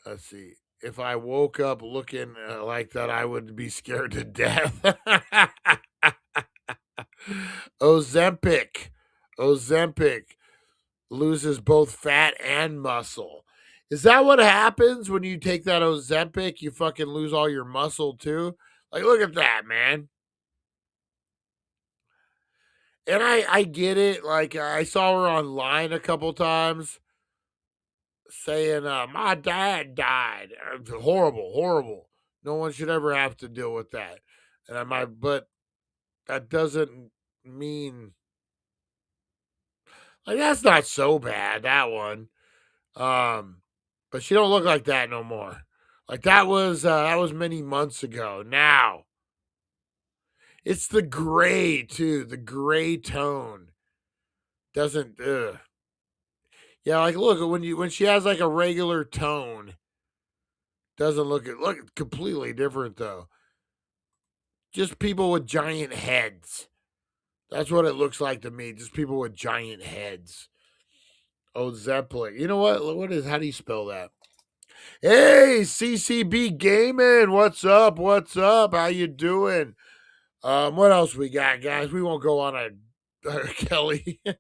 Let's see. If I woke up looking like that, I would be scared to death. Ozempic loses both fat and muscle. Is that what happens when you take that Ozempic? You fucking lose all your muscle too? Like, look at that, man. And I get it. Like, I saw her online a couple times saying, my dad died. Horrible. No one should ever have to deal with that. But that doesn't mean, like, that's not so bad, that one. But she don't look like that no more. Like, that was many months ago. Now, it's the gray too. The gray tone doesn't. Yeah, like look when she has like a regular tone, doesn't look completely different though. Just people with giant heads. That's what it looks like to me. Just people with giant heads. Oh, Zeppelin. You know what? How do you spell that? Hey, CCB Gaming. What's up? How you doing? What else we got, guys? We won't go on a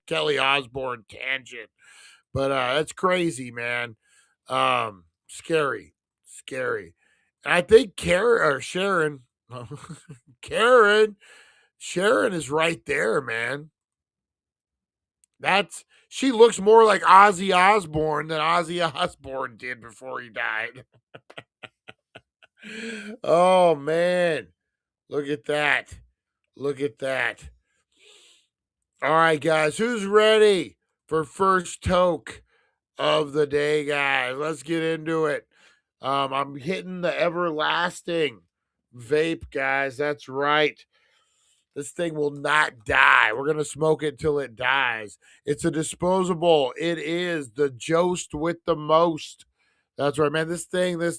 Kelly Osbourne tangent, but that's crazy, man. Scary. And I think Sharon is right there, man. She looks more like Ozzy Osbourne than Ozzy Osbourne did before he died. Oh man, look at that. Look at that. All right, guys, who's ready for first toke of the day, guys? Let's get into it. I'm hitting the everlasting vape, guys. That's right. This thing will not die. We're going to smoke it till it dies. It's a disposable. It is the Jost with the most. That's right, man. This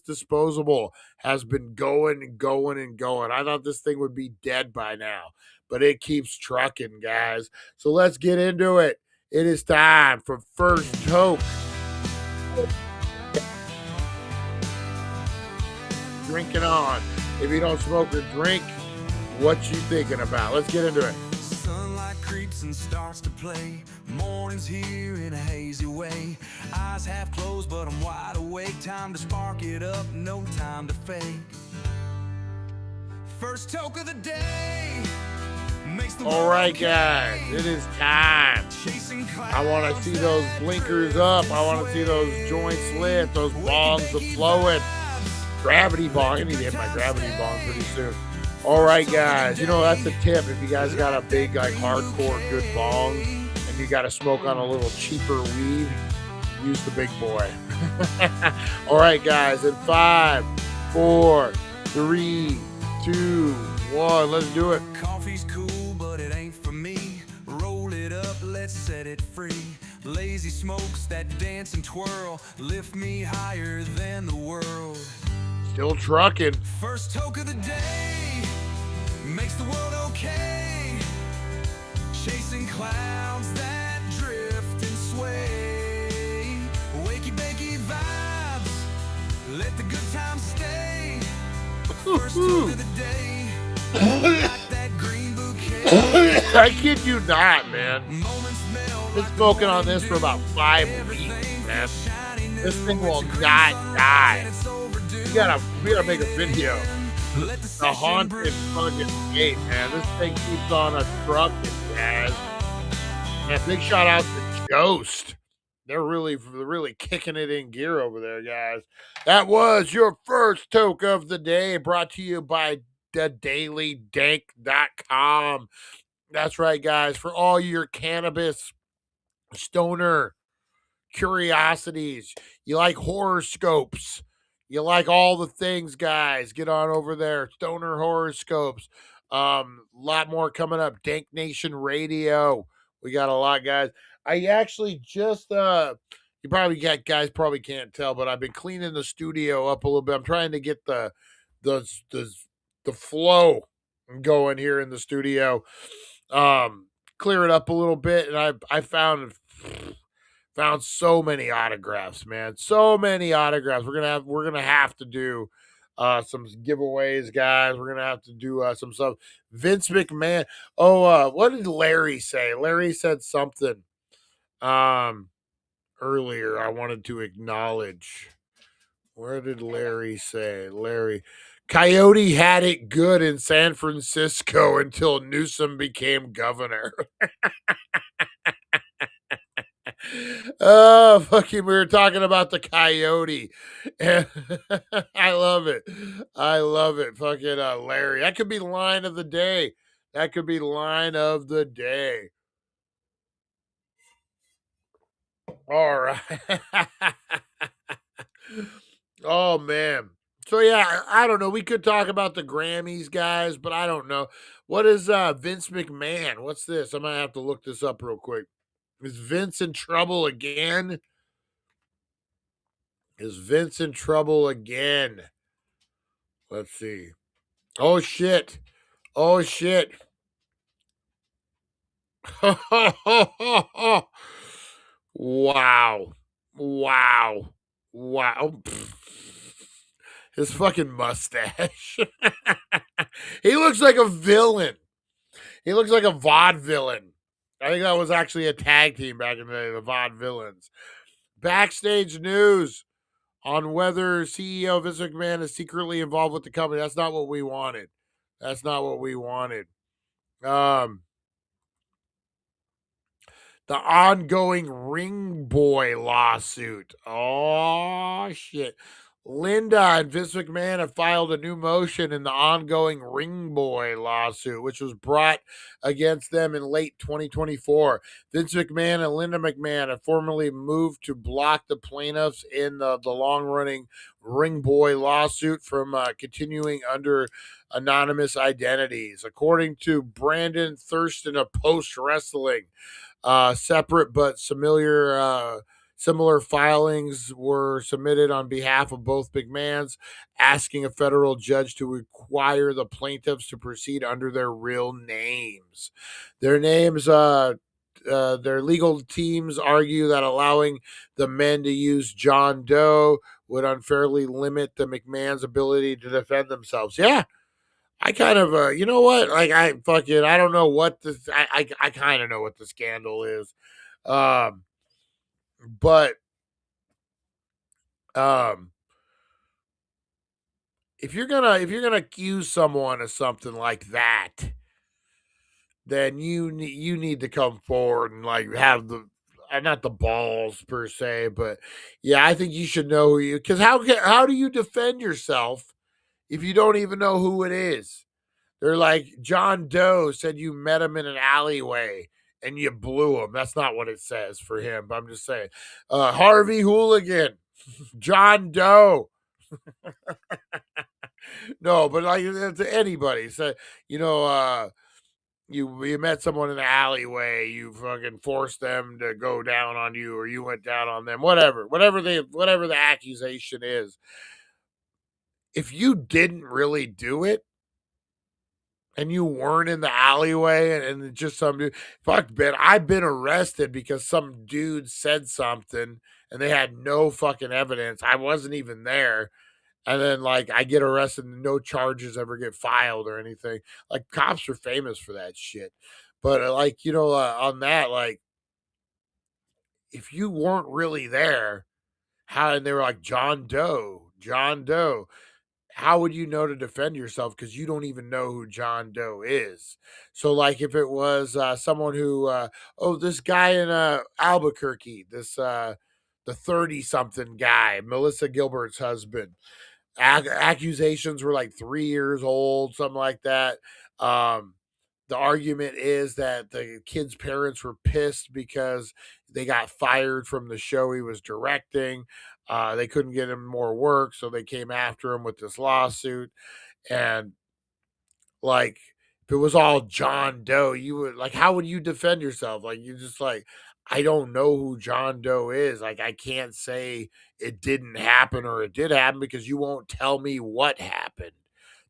disposable has been going and going and going. I thought this thing would be dead by now, but it keeps trucking, guys. So let's get into it. It is time for first toke. Drinking on. If you don't smoke or drink, what you thinking about? Let's get into it. Sunlight creeps and starts to play. Morning's here in a hazy way. Eyes half closed, but I'm wide awake. Time to spark it up, no time to fake. First toke of the day. All right, guys, it is time. I want to see those blinkers up. I want to see those joints lit, those bongs a flowing. Gravity bong. I need to hit my gravity bong pretty soon. All right, guys, you know, that's a tip. If you guys got a big, like, hardcore good bong and you got to smoke on a little cheaper weed, use the big boy. All right, guys, in 5, 4, 3, 2, 1, let's do it. Coffee's cool, but it ain't for me. Roll it up, let's set it free. Lazy smokes that dance and twirl, lift me higher than the world. Still trucking. First toke of the day makes the world okay. Chasing clouds that drift and sway. Wakey bakey vibes, let the good times stay. First toke of the day, got that green bouquet. I kid you not, man. Been smoking on this for about 5 weeks, man. This thing will not die. We gotta make a video. The haunted fucking gate, man. This thing keeps on a trucking, guys. And big shout out to Ghost. They're really kicking it in gear over there, guys. That was your first toke of the day, brought to you by TheDailyDank.com. That's right, guys. For all your cannabis stoner curiosities, you like horoscopes, you like all the things, guys, get on over there. Stoner horoscopes. Lot more coming up. Dank Nation Radio. We got a lot, guys. I actually just you guys probably can't tell, but I've been cleaning the studio up a little bit. I'm trying to get the flow going here in the studio. Clear it up a little bit, and I found so many autographs, man. So many autographs. We're gonna have to do some giveaways, guys. We're gonna have to do some stuff. Vince McMahon. Oh, what did Larry say? Larry said something earlier I wanted to acknowledge. Where did Larry say? Larry. Coyote had it good in San Francisco until Newsom became governor. Oh, fucking, we were talking about the Coyote. And I love it. I love it. Fucking Larry. That could be line of the day. That could be line of the day. All right. Oh, man. So, yeah, I don't know. We could talk about the Grammys, guys, but I don't know. What is Vince McMahon? What's this? I'm going to have to look this up real quick. Is Vince in trouble again? Is Vince in trouble again? Let's see. Oh, shit. Oh, shit. Wow. Wow. Wow. His fucking mustache. He looks like a villain. He looks like a vaudevillain. I think that was actually a tag team back in the day, the Vaudevillains. Backstage news on whether CEO Vince McMahon is secretly involved with the company. That's not what we wanted. That's not what we wanted. The ongoing Ring Boy lawsuit. Oh, shit. Linda and Vince McMahon have filed a new motion in the ongoing Ring Boy lawsuit, which was brought against them in late 2024. Vince McMahon and Linda McMahon have formally moved to block the plaintiffs in the long-running Ring Boy lawsuit from continuing under anonymous identities. According to Brandon Thurston of Post Wrestling, separate but similar filings were submitted on behalf of both McMahons, asking a federal judge to require the plaintiffs to proceed under their real names. Their legal teams argue that allowing the men to use John Doe would unfairly limit the McMahons' ability to defend themselves. Yeah, I kind of, you know what? Like, I don't know what this, I kind of know what the scandal is. But if you're gonna accuse someone of something like that, then you need to come forward and like have the not the balls per se, but yeah, I think you should know who you, because how do you defend yourself if you don't even know who it is? They're like, John Doe said you met him in an alleyway and you blew him. That's not what it says for him, but I'm just saying. Harvey Hooligan, John Doe. No, but like to anybody. So, you met someone in the alleyway, you fucking forced them to go down on you, or you went down on them, whatever the accusation is. If you didn't really do it, and you weren't in the alleyway and just some dude, fuck, man, I've been arrested because some dude said something and they had no fucking evidence. I wasn't even there. And then, like, I get arrested and no charges ever get filed or anything. Like, cops are famous for that shit. But, on that, like, if you weren't really there, and they were like, John Doe, how would you know to defend yourself? Because you don't even know who John Doe is. So, like, if it was someone who, this guy in Albuquerque, the 30-something guy, Melissa Gilbert's husband, accusations were like 3 years old, something like that. The argument is that the kid's parents were pissed because they got fired from the show he was directing. They couldn't get him more work, so they came after him with this lawsuit. And like, if it was all John Doe, you would like, how would you defend yourself? Like, you just like, I don't know who John Doe is. Like, I can't say it didn't happen or it did happen because you won't tell me what happened,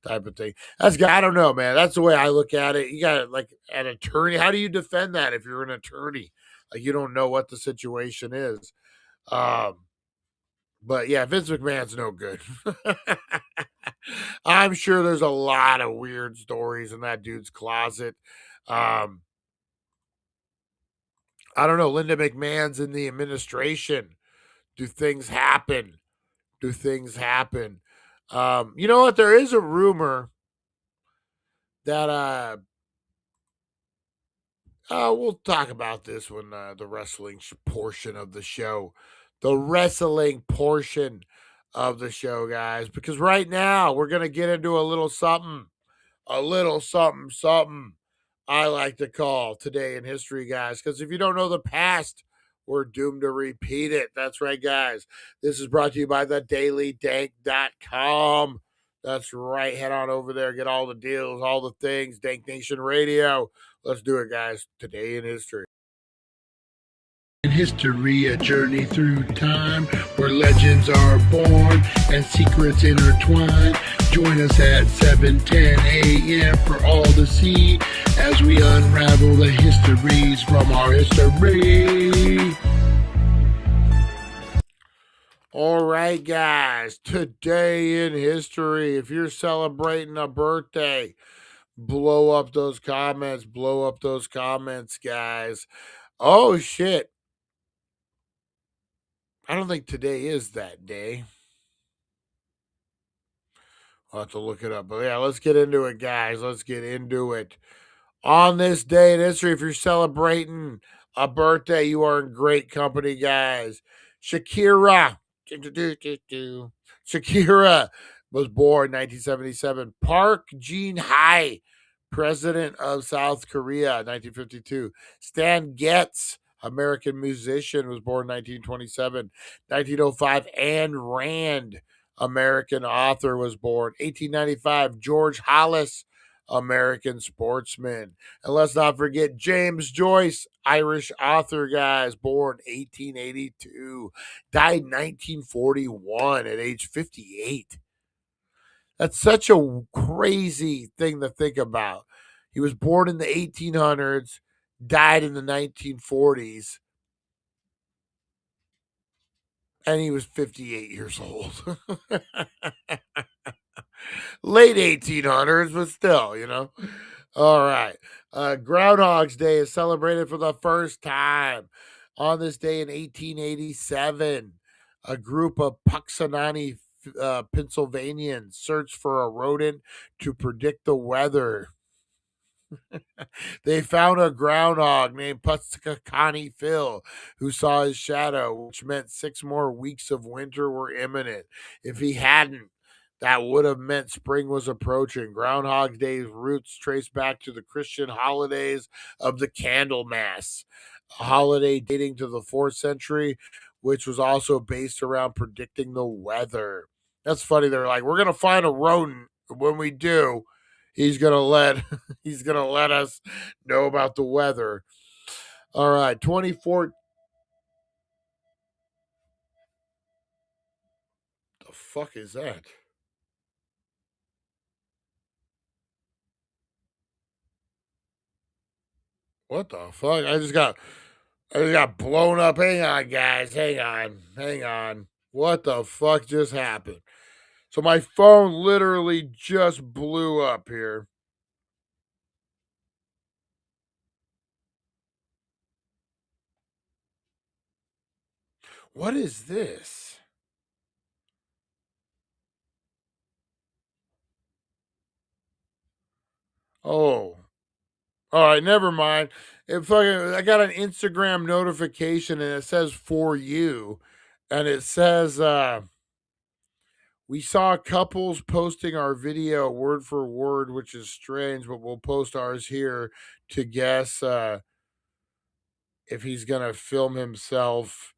type of thing. I don't know, man. That's the way I look at it. You got like an attorney. How do you defend that if you're an attorney? Like, you don't know what the situation is. But yeah, Vince McMahon's no good. I'm sure there's a lot of weird stories in that dude's closet. I don't know. Linda McMahon's in the administration. Do things happen? You know what? There is a rumor that we'll talk about this when the wrestling portion of the show. The wrestling portion of the show, guys, because right now we're going to get into a little something I like to call Today in History, guys, because if you don't know the past, we're doomed to repeat it. That's right, guys. This is brought to you by TheDailyDank.com. That's right. Head on over there, get all the deals, all the things. Dank Nation Radio. Let's do it, guys. Today in History. In history, a journey through time where legends are born and secrets intertwine. Join us at 7:10 a.m. for all to see as we unravel the histories from our history. All right, guys. Today in history, if you're celebrating a birthday, blow up those comments, guys. Oh, shit. I don't think today is that day. I'll have to look it up. But yeah, let's get into it, guys. Let's get into it. On this day in history, if you're celebrating a birthday, you are in great company, guys. Shakira Shakira was born 1977. Park Geun-hye, president of South Korea, 1952. Stan Getz, American musician, was born 1927. 1905. Ayn Rand, American author, was born. 1895. George Hollis, American sportsman. And let's not forget James Joyce, Irish author, guys, born 1882, died 1941 at age 58. That's such a crazy thing to think about. He was born in the 1800s, died in the 1940s, and he was 58 years old. Late 1800s, but still, you know. All right. Groundhog's Day is celebrated for the first time. On this day in 1887, a group of Puxanani, Pennsylvanians searched for a rodent to predict the weather. They found a groundhog named Puxacani Phil, who saw his shadow, which meant 6 more weeks of winter were imminent. If he hadn't, that would have meant spring was approaching. Groundhog Day's roots trace back to the Christian holidays of the Candlemas, a holiday dating to the 4th century, which was also based around predicting the weather. That's funny. They're like, we're going to find a rodent. When we do, he's going to let us know about the weather. All right, 24. The fuck is that? What the fuck? I just got blown up. Hang on, guys. Hang on. What the fuck just happened? So my phone literally just blew up here. What is this? Oh. All right, never mind. I got an Instagram notification and it says for you. And it says we saw couples posting our video word for word, which is strange, but we'll post ours here to guess if he's gonna film himself.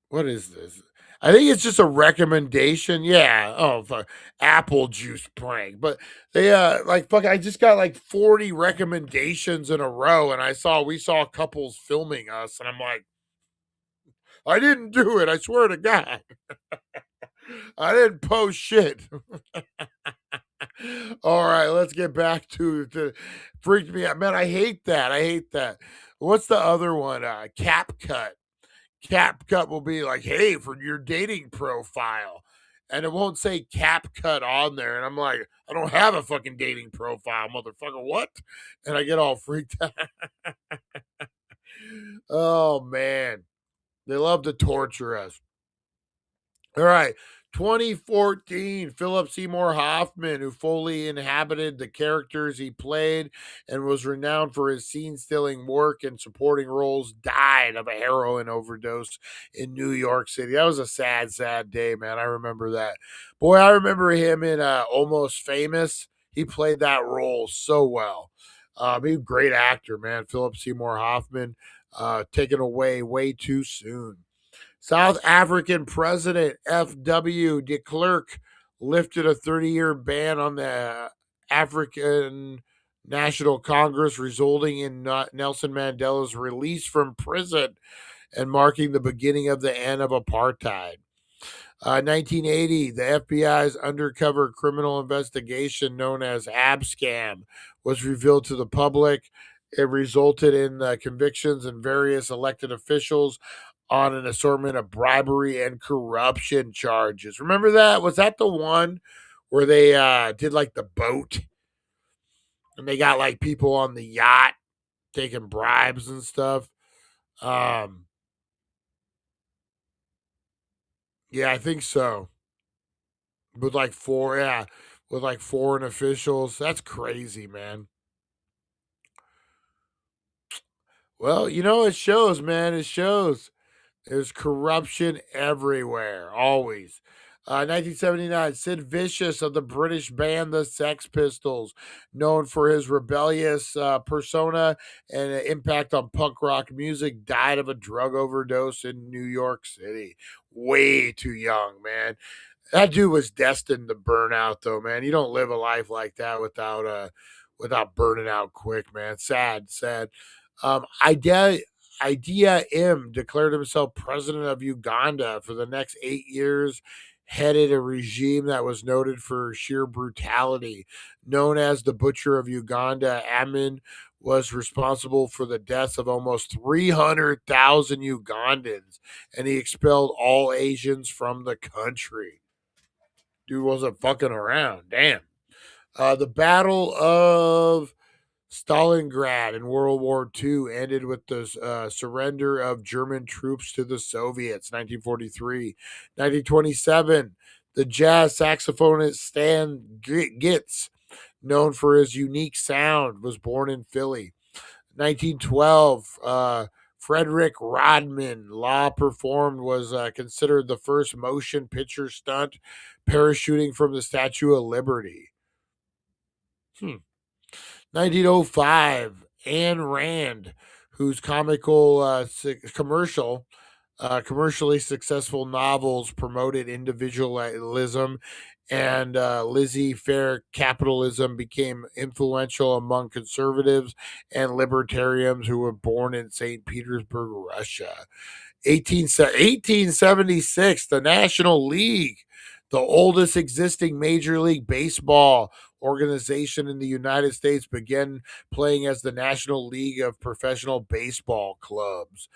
What is this? I think it's just a recommendation. Yeah. Oh, fuck. Apple juice prank. But they I just got like 40 recommendations in a row, and we saw couples filming us, and I'm like, I didn't do it. I swear to God. I didn't post shit. All right, let's get back to freaked me out. Man, I hate that. What's the other one? CapCut. CapCut will be like, hey, for your dating profile. And it won't say CapCut on there. And I'm like, I don't have a fucking dating profile, motherfucker. What? And I get all freaked out. Oh, man. They love to torture us. All right. 2014, Philip Seymour Hoffman, who fully inhabited the characters he played and was renowned for his scene-stealing work and supporting roles, died of a heroin overdose in New York City. That was a sad, sad day, man. I remember that. Boy, I remember him in Almost Famous. He played that role so well. He's a great actor, man. Philip Seymour Hoffman, taken away way too soon. South African President F.W. de Klerk lifted a 30-year ban on the African National Congress, resulting in Nelson Mandela's release from prison and marking the beginning of the end of apartheid. 1980, the FBI's undercover criminal investigation known as Abscam was revealed to the public. It resulted in convictions and various elected officials on an assortment of bribery and corruption charges. Remember that? Was that the one where they did like the boat and they got like people on the yacht taking bribes and stuff? Yeah, I think so. With like foreign officials. That's crazy, man. Well, it shows, man. It shows. There's corruption everywhere, always. 1979, Sid Vicious of the British band The Sex Pistols, known for his rebellious persona and impact on punk rock music, died of a drug overdose in New York City. Way too young, man. That dude was destined to burn out, though, man. You don't live a life like that without burning out quick, man. Sad. Idea M declared himself president of Uganda for the next 8 years, headed a regime that was noted for sheer brutality. Known as the Butcher of Uganda, Amin was responsible for the deaths of almost 300,000 Ugandans, and he expelled all Asians from the country. Dude wasn't fucking around. Damn. The Battle of Stalingrad in World War II ended with the surrender of German troops to the Soviets, 1943. 1927, the jazz saxophonist Stan Getz, known for his unique sound, was born in Philly. 1912, Frederick Rodman Law performed was considered the first motion picture stunt, parachuting from the Statue of Liberty. 1905, Ayn Rand, whose commercially successful novels promoted individualism and laissez-faire capitalism, became influential among conservatives and libertarians who were born in St. Petersburg, Russia. 1876, the National League, the oldest existing Major League Baseball organization in the United States, began playing as the National League of Professional Baseball Clubs.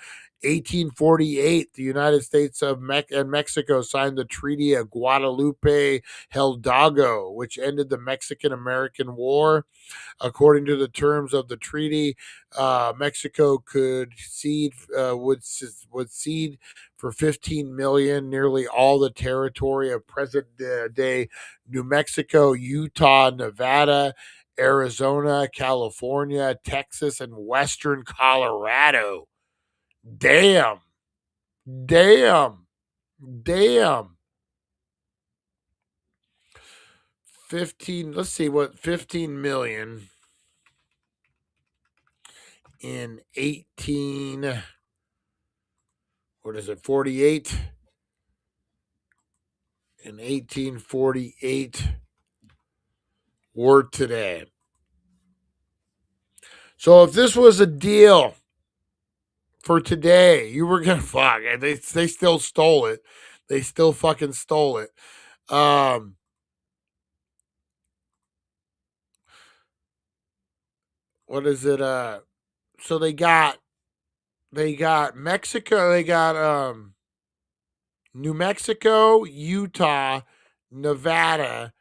1848, the United States and Mexico signed the Treaty of Guadalupe Hidalgo, which ended the Mexican-American War. According to the terms of the treaty, Mexico would cede for $15 million nearly all the territory of present-day New Mexico, Utah, Nevada, Arizona, California, Texas, and western Colorado. Damn. 15 million in 48? In 1848 word today. So if this was a deal for today, you were gonna fuck. They still stole it. They still fucking stole it. What is it? So they got Mexico. They got New Mexico, Utah, Nevada,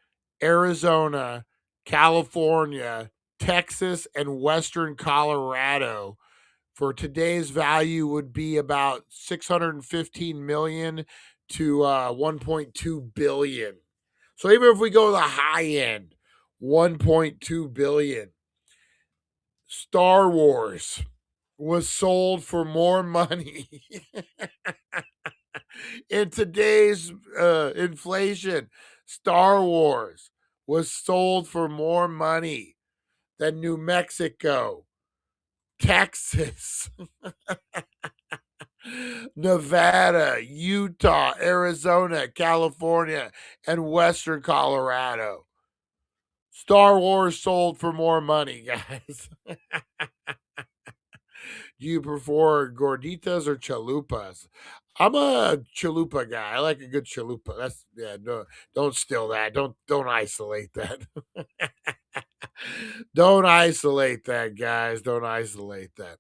Arizona, California, Texas, and western Colorado. For today's value would be about 615 million to 1.2 billion. So even if we go to the high end, 1.2 billion. Star Wars was sold for more money in today's inflation. Star Wars was sold for more money than New Mexico, Texas, Nevada, Utah, Arizona, California, and western Colorado. Star Wars sold for more money, guys. Do you prefer gorditas or chalupas? I'm a chalupa guy. I like a good chalupa. No, don't steal that. Don't isolate that. Don't isolate that, guys. Don't isolate that.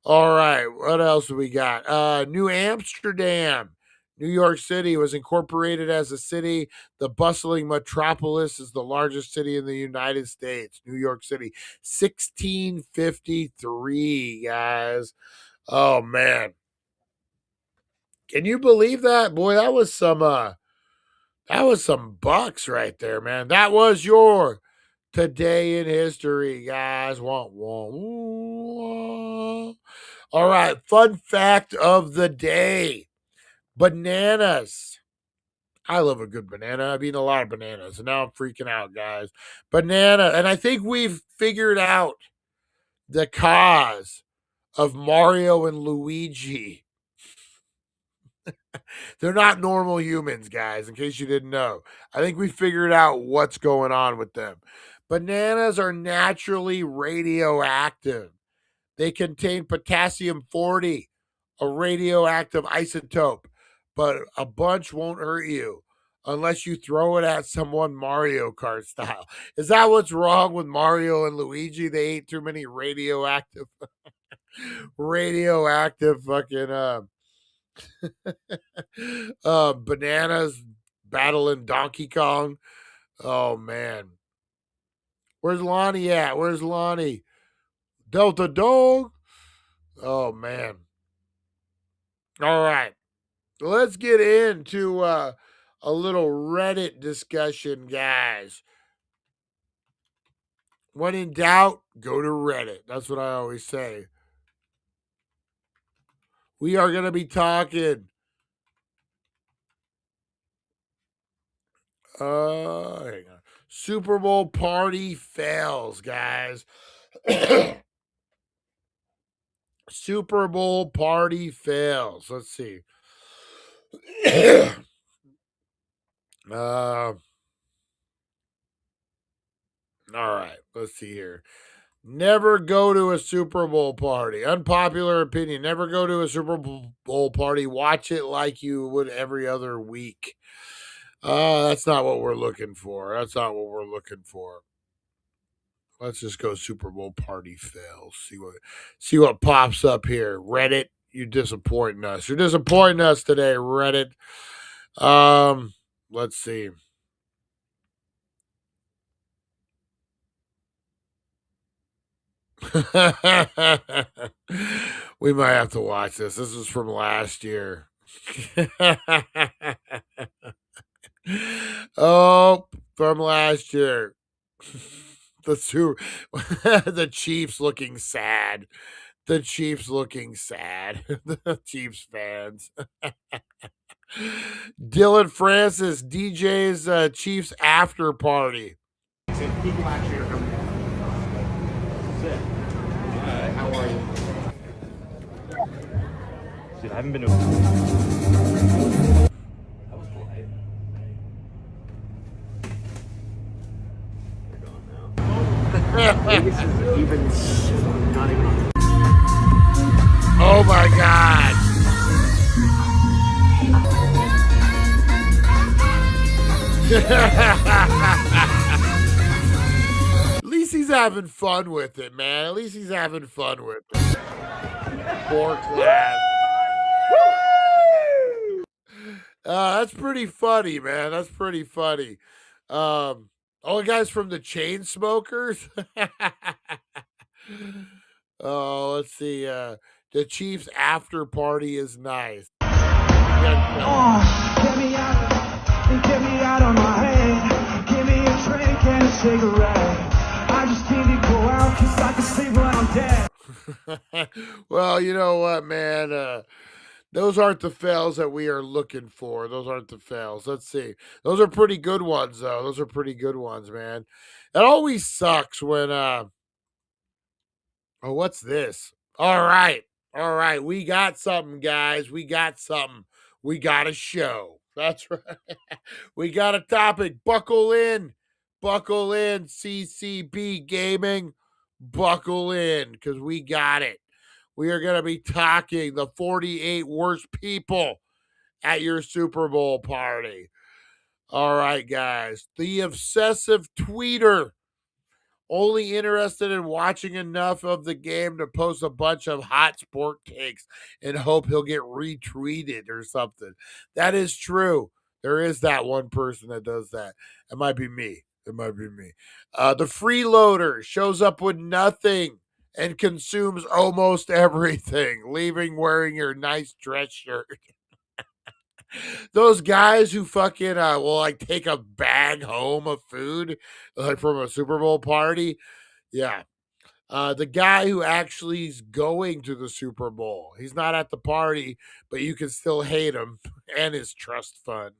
All right, what else do we got? New Amsterdam. New York City was incorporated as a city. The bustling metropolis is the largest city in the United States. New York City, 1653, guys. Oh man. Can you believe that? Boy, that was some bucks right there, man. That was your Today in History, guys. Wah, wah, wah. All right, fun fact of the day. Bananas I love a good banana. I've eaten a lot of bananas, and now I'm freaking out, guys. Banana, and I think we've figured out the cause of Mario and Luigi. They're not normal humans, guys, in case you didn't know. I think we figured out what's going on with them. Bananas are naturally radioactive. They contain potassium 40, a radioactive isotope, but a bunch won't hurt you unless you throw it at someone Mario Kart style. Is that what's wrong with Mario and Luigi? They ate too many radioactive fucking bananas battling Donkey Kong. Oh man. Where's Lonnie at? Where's Lonnie? Delta Dog. Oh man. All right. Let's get into a little Reddit discussion, guys. When in doubt, go to Reddit. That's what I always say. We are going to be talking hang on. Super Bowl party fails, guys. Super Bowl party fails. Let's see. All right, let's see here. Never go to a Super Bowl party. Unpopular opinion. Never go to a Super Bowl party. Watch it like you would every other week. That's not what we're looking for. That's not what we're looking for. Let's just go Super Bowl party fails. See what pops up here. Reddit, you're disappointing us. You're disappointing us today, Reddit. Let's see. We might have to watch this. This is from last year. Oh, from last year. The Chiefs looking sad. The Chiefs looking sad. The Chiefs fans. Dylan Francis DJ's Chiefs after party. People actually are coming in. Sit. How are you? Dude, I haven't been to. That was polite. They're gone now. Vegas is even not even on. Oh my God. At least he's having fun with it, man. At least he's having fun with it. Poor class. That's pretty funny, man. That's pretty funny. All the guys from the Chainsmokers. Oh, let's see. The Chiefs after party is nice. Get me out of my head. Give me a drink and a cigarette. I just need to go out because I can sleep when I'm dead. Well, you know what, man? Those aren't the fails that we are looking for. Those aren't the fails. Let's see. Those are pretty good ones, though. Those are pretty good ones, man. It always sucks when oh, what's this? All right. All right. We got something, guys. We got something. We got a show. That's right. We got a topic. Buckle in. Buckle in, CCB Gaming. Buckle in, because we got it. We are going to be talking the 48 worst people at your Super Bowl party. All right, guys. The obsessive tweeter, only interested in watching enough of the game to post a bunch of hot sport takes and hope he'll get retweeted or something. That is true. There is that one person that does that. It might be me. It might be me. The freeloader shows up with nothing and consumes almost everything, leaving wearing your nice dress shirt. Those guys who fucking will like take a bag home of food like from a Super Bowl party. Yeah. The guy who actually is going to the Super Bowl. He's not at the party, but you can still hate him and his trust fund.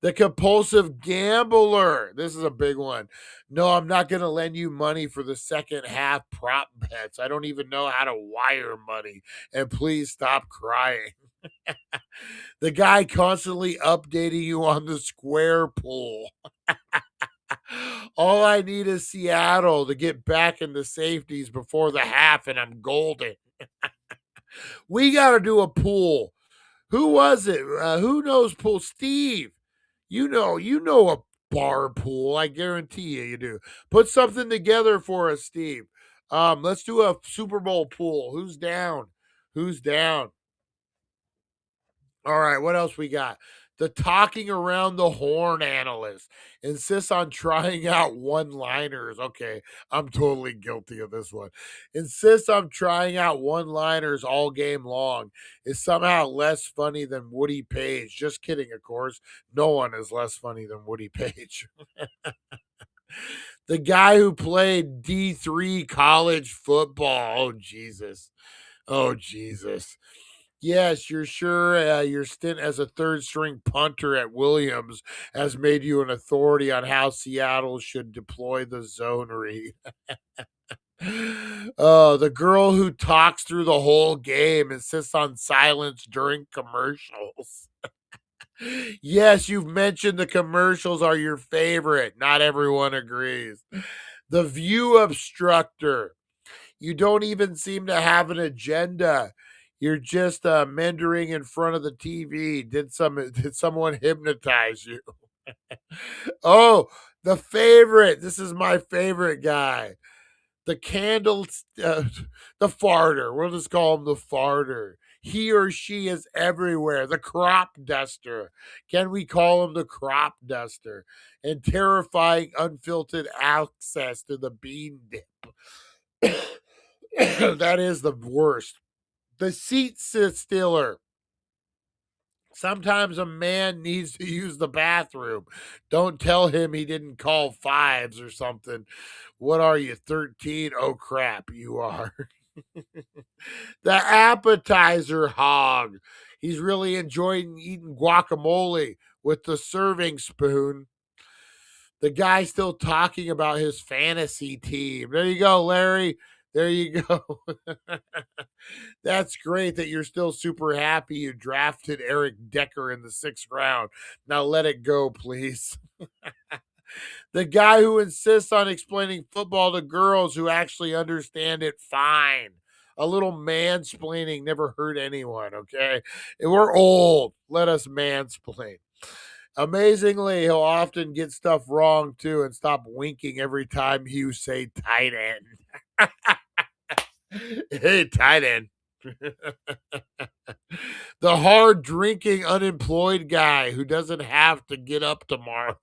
The compulsive gambler. This is a big one. No, I'm not going to lend you money for the second half prop bets. I don't even know how to wire money. And please stop crying. The guy constantly updating you on the square pool. All I need is Seattle to get back in the safeties before the half, and I'm golden. We got to do a pool. Who was it? Who knows pool? Steve. You know a bar pool. I guarantee you do. Put something together for us, Steve. Let's do a Super Bowl pool. Who's down? Who's down? All right, what else we got? The talking around the horn analyst insists on trying out one-liners. Okay, I'm totally guilty of this one. Insists on trying out one-liners all game long. Is somehow less funny than Woody Page. Just kidding, of course. No one is less funny than Woody Page. The guy who played D3 college football. Oh, Jesus. Oh, Jesus. Yes, you're sure your stint as a third-string punter at Williams has made you an authority on how Seattle should deploy the zone read. Oh, the girl who talks through the whole game insists on silence during commercials. Yes, you've mentioned the commercials are your favorite. Not everyone agrees. The view obstructor. You don't even seem to have an agenda. You're just mentoring in front of the TV. Did someone hypnotize you? Oh, the favorite. This is my favorite guy. The the farter. We'll just call him the farter. He or she is everywhere. The crop duster. Can we call him the crop duster? And terrifying unfiltered access to the bean dip. That is the worst. The seat stealer. Sometimes a man needs to use the bathroom. Don't tell him he didn't call fives or something. What are you, 13? Oh, crap, you are. The appetizer hog. He's really enjoying eating guacamole with the serving spoon. The guy still talking about his fantasy team. There you go, Larry. There you go. That's great that you're still super happy you drafted Eric Decker in the 6th round. Now let it go, please. The guy who insists on explaining football to girls who actually understand it fine. A little mansplaining never hurt anyone, okay? And we're old. Let us mansplain. Amazingly, he'll often get stuff wrong too and stop winking every time you say tight end. Hey, tight end. The hard drinking unemployed guy who doesn't have to get up tomorrow.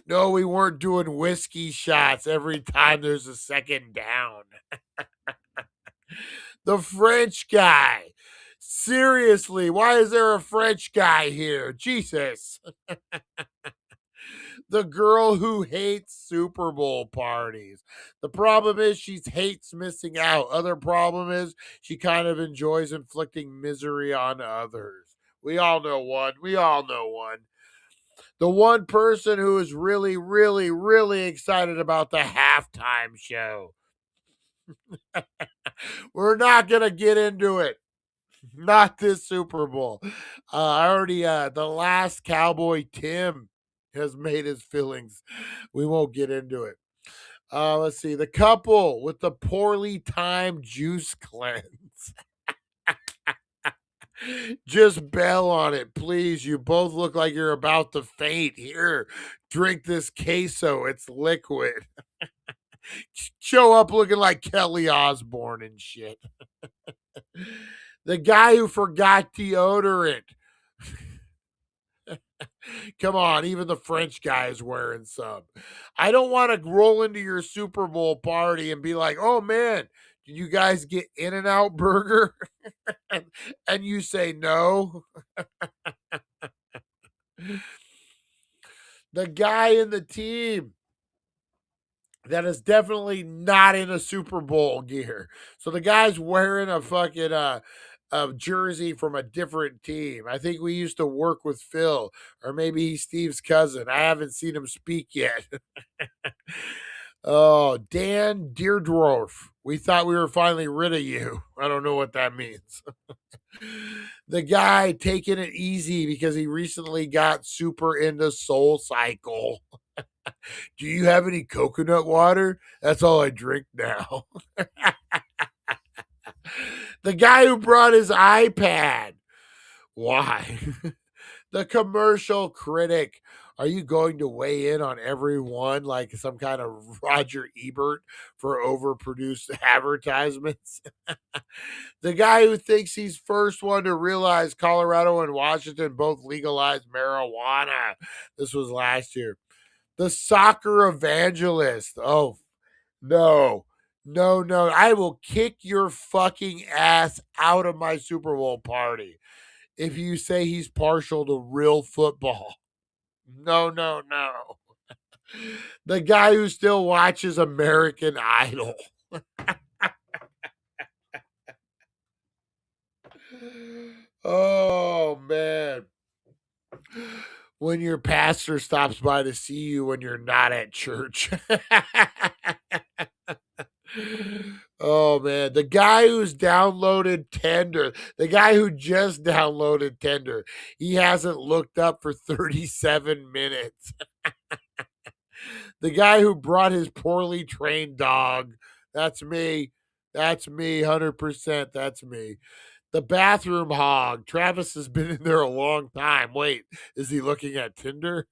No, we weren't doing whiskey shots every time there's a second down. The French guy. Seriously, why is there a French guy here? Jesus. The girl who hates Super Bowl parties. The problem is she hates missing out. Other problem is she kind of enjoys inflicting misery on others. We all know one. We all know one. The one person who is really, really, really excited about the halftime show. We're not going to get into it. Not this Super Bowl. I already, the last Cowboy Tim has made his feelings. We won't get into it. Let's see. The couple with the poorly timed juice cleanse. Just bail on it, please. You both look like you're about to faint. Here, drink this queso. It's liquid. Show up looking like Kelly Osbourne and shit. The guy who forgot deodorant. Come on, even the French guy is wearing some. I don't want to roll into your Super Bowl party and be like, oh man, did you guys get In-N-Out Burger? And you say no. The guy in the team that is definitely not in a Super Bowl gear. So the guy's wearing a fucking a jersey from a different team. I think we used to work with Phil, or maybe he's Steve's cousin. I haven't seen him speak yet. Oh, Dan Deerdorf. We thought we were finally rid of you. I don't know what that means. The guy taking it easy because he recently got super into Soul Cycle. Do you have any coconut water? That's all I drink now. The guy who brought his iPad. Why? The commercial critic. Are you going to weigh in on everyone like some kind of Roger Ebert for overproduced advertisements? The guy who thinks he's first one to realize Colorado and Washington both legalized marijuana. This was last year. The soccer evangelist. Oh, no. No. I will kick your fucking ass out of my Super Bowl party if you say he's partial to real football. No. The guy who still watches American Idol. Oh, man. When your pastor stops by to see you when you're not at church. Oh, man. The guy who's downloaded Tinder, the guy who just downloaded Tinder, he hasn't looked up for 37 minutes. The guy who brought his poorly trained dog. That's me. That's me, 100%. That's me. The bathroom hog. Travis has been in there a long time. Wait, is he looking at Tinder?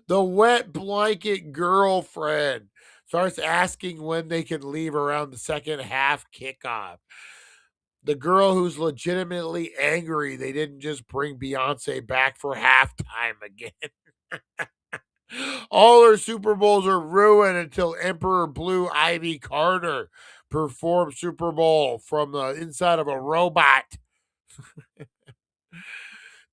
The wet blanket girlfriend starts asking when they can leave around the second half kickoff. The girl who's legitimately angry they didn't just bring Beyonce back for halftime again. All her Super Bowls are ruined until Emperor Blue Ivy Carter performed Super Bowl from the inside of a robot.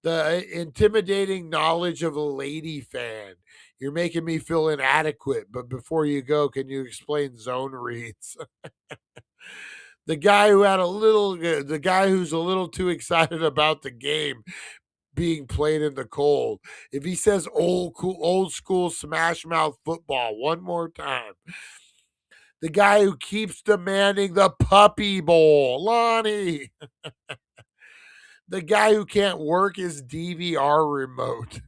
The intimidating knowledge of a lady fan. You're making me feel inadequate, but before you go, can you explain zone reads? The guy who's a little too excited about the game being played in the cold. If he says old school smash mouth football one more time. The guy who keeps demanding the puppy bowl, Lonnie. The guy who can't work his DVR remote.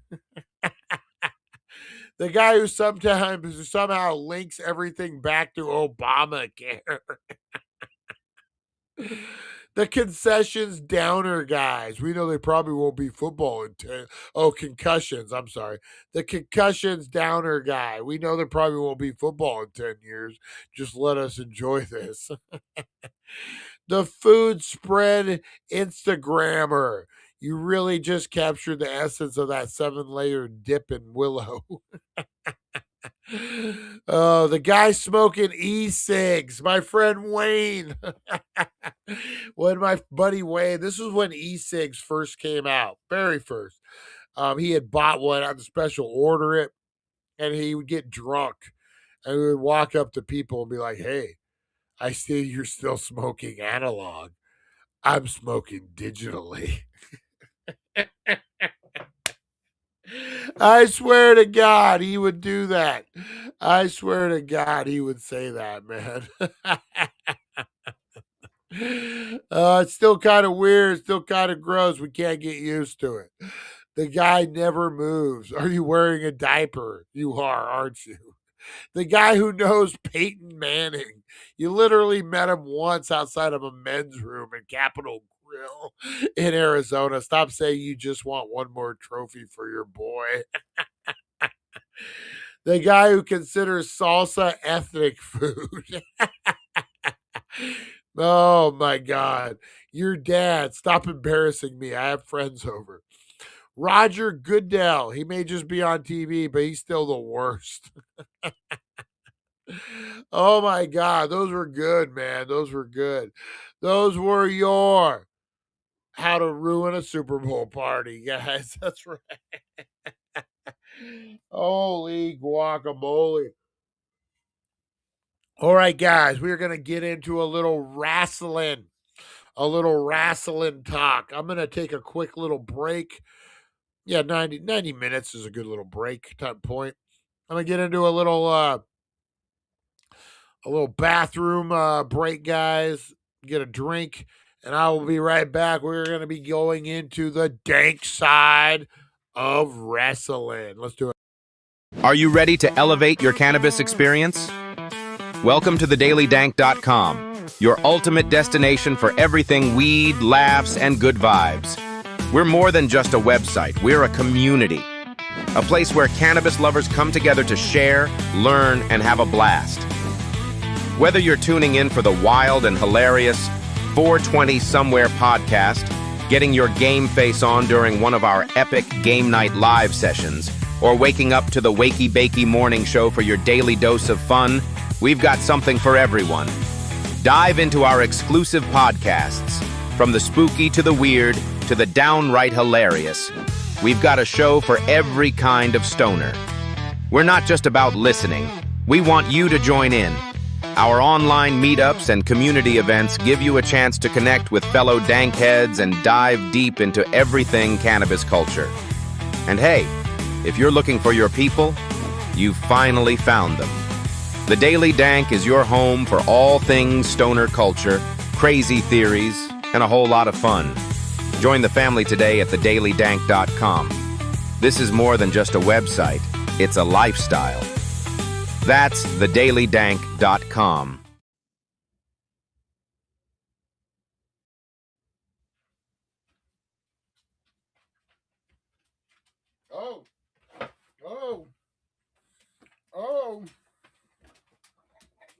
The guy who somehow links everything back to Obamacare. The concessions downer guys. We know they probably won't be football in 10. Oh, concussions. I'm sorry. The concussions downer guy. We know there probably won't be football in 10 years. Just let us enjoy this. The food spread Instagrammer. You really just captured the essence of that 7-layer dip in Willow. Oh, the guy smoking e-cigs, my friend Wayne. When my buddy Wayne, this was when e-cigs first came out, very first. He had bought one on the special, order it, and he would get drunk, and he would walk up to people and be like, "Hey, I see you're still smoking analog. I'm smoking digitally." I swear to God, he would do that. I swear to God, he would say that, man. It's still kind of weird, still kind of gross. We can't get used to it. The guy never moves. Are you wearing a diaper? You are, aren't you? The guy who knows Peyton Manning. You literally met him once outside of a men's room in Capitol Grill in Arizona. Stop saying you just want one more trophy for your boy. The guy who considers salsa ethnic food. Oh my God. Your dad. Stop embarrassing me. I have friends over. Roger Goodell. He may just be on TV, but he's still the worst. Oh my God. Those were good, man. Those were good. Those were your how to ruin a Super Bowl party, guys. That's right. Holy guacamole. All right, guys, we're going to get into a little wrestling. a little wrestling talk. I'm going to take a quick little break. Yeah, 90 minutes is a good little break time point. I'm going to get into a little bathroom break, guys. Get a drink, and I will be right back. We're going to be going into the dank side of wrestling. Let's do it. Are you ready to elevate your cannabis experience? Welcome to TheDailyDank.com, your ultimate destination for everything weed, laughs, and good vibes. We're more than just a website, we're a community. A place where cannabis lovers come together to share, learn, and have a blast. Whether you're tuning in for the wild and hilarious 420 Somewhere podcast, getting your game face on during one of our epic game night live sessions, or waking up to the Wakey Bakey morning show for your daily dose of fun, we've got something for everyone. Dive into our exclusive podcasts, from the spooky to the weird to the downright hilarious. We've got a show for every kind of stoner. We're not just about listening, we want you to join in. Our online meetups and community events give you a chance to connect with fellow dank heads and dive deep into everything cannabis culture. And hey, if you're looking for your people, you've finally found them. The Daily Dank is your home for all things stoner culture, crazy theories, and a whole lot of fun. Join the family today at TheDailyDank.com. This is more than just a website, it's a lifestyle. That's TheDailyDank.com. Oh.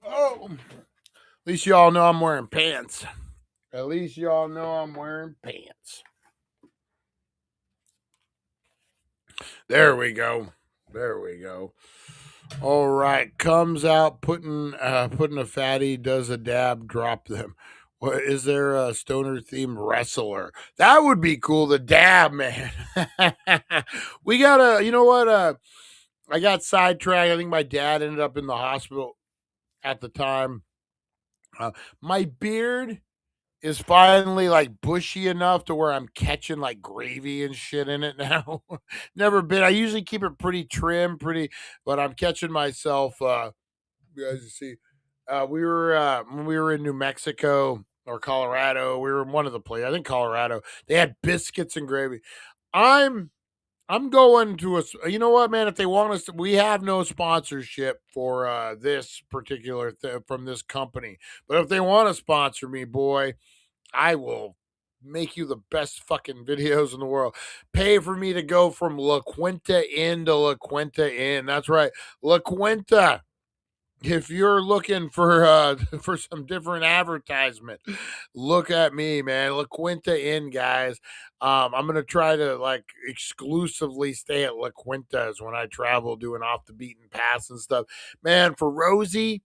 At least y'all know I'm wearing pants. At least y'all know I'm wearing pants. There we go. All right, comes out putting a fatty, does a dab, drop them. What is there a stoner themed wrestler? That would be cool. The dab, man. We gotta, you know what? I got sidetracked. I think my dad ended up in the hospital at the time. My beard is finally like bushy enough to where I'm catching like gravy and shit in it now. Never been. I usually keep it pretty trim, but I'm catching myself. You guys see, we were when we were in New Mexico or Colorado. We were in one of the places. I think Colorado. They had biscuits and gravy. I'm going to you know what, man? If they want us, we have no sponsorship for this particular from this company. But if they want to sponsor me, boy, I will make you the best fucking videos in the world. Pay for me to go from La Quinta Inn to La Quinta Inn. That's right, La Quinta. If you're looking for for some different advertisement, look at me, man. La Quinta Inn, guys. I'm gonna try to like exclusively stay at La Quintas when I travel, doing off the beaten paths and stuff. Man, for Rosie,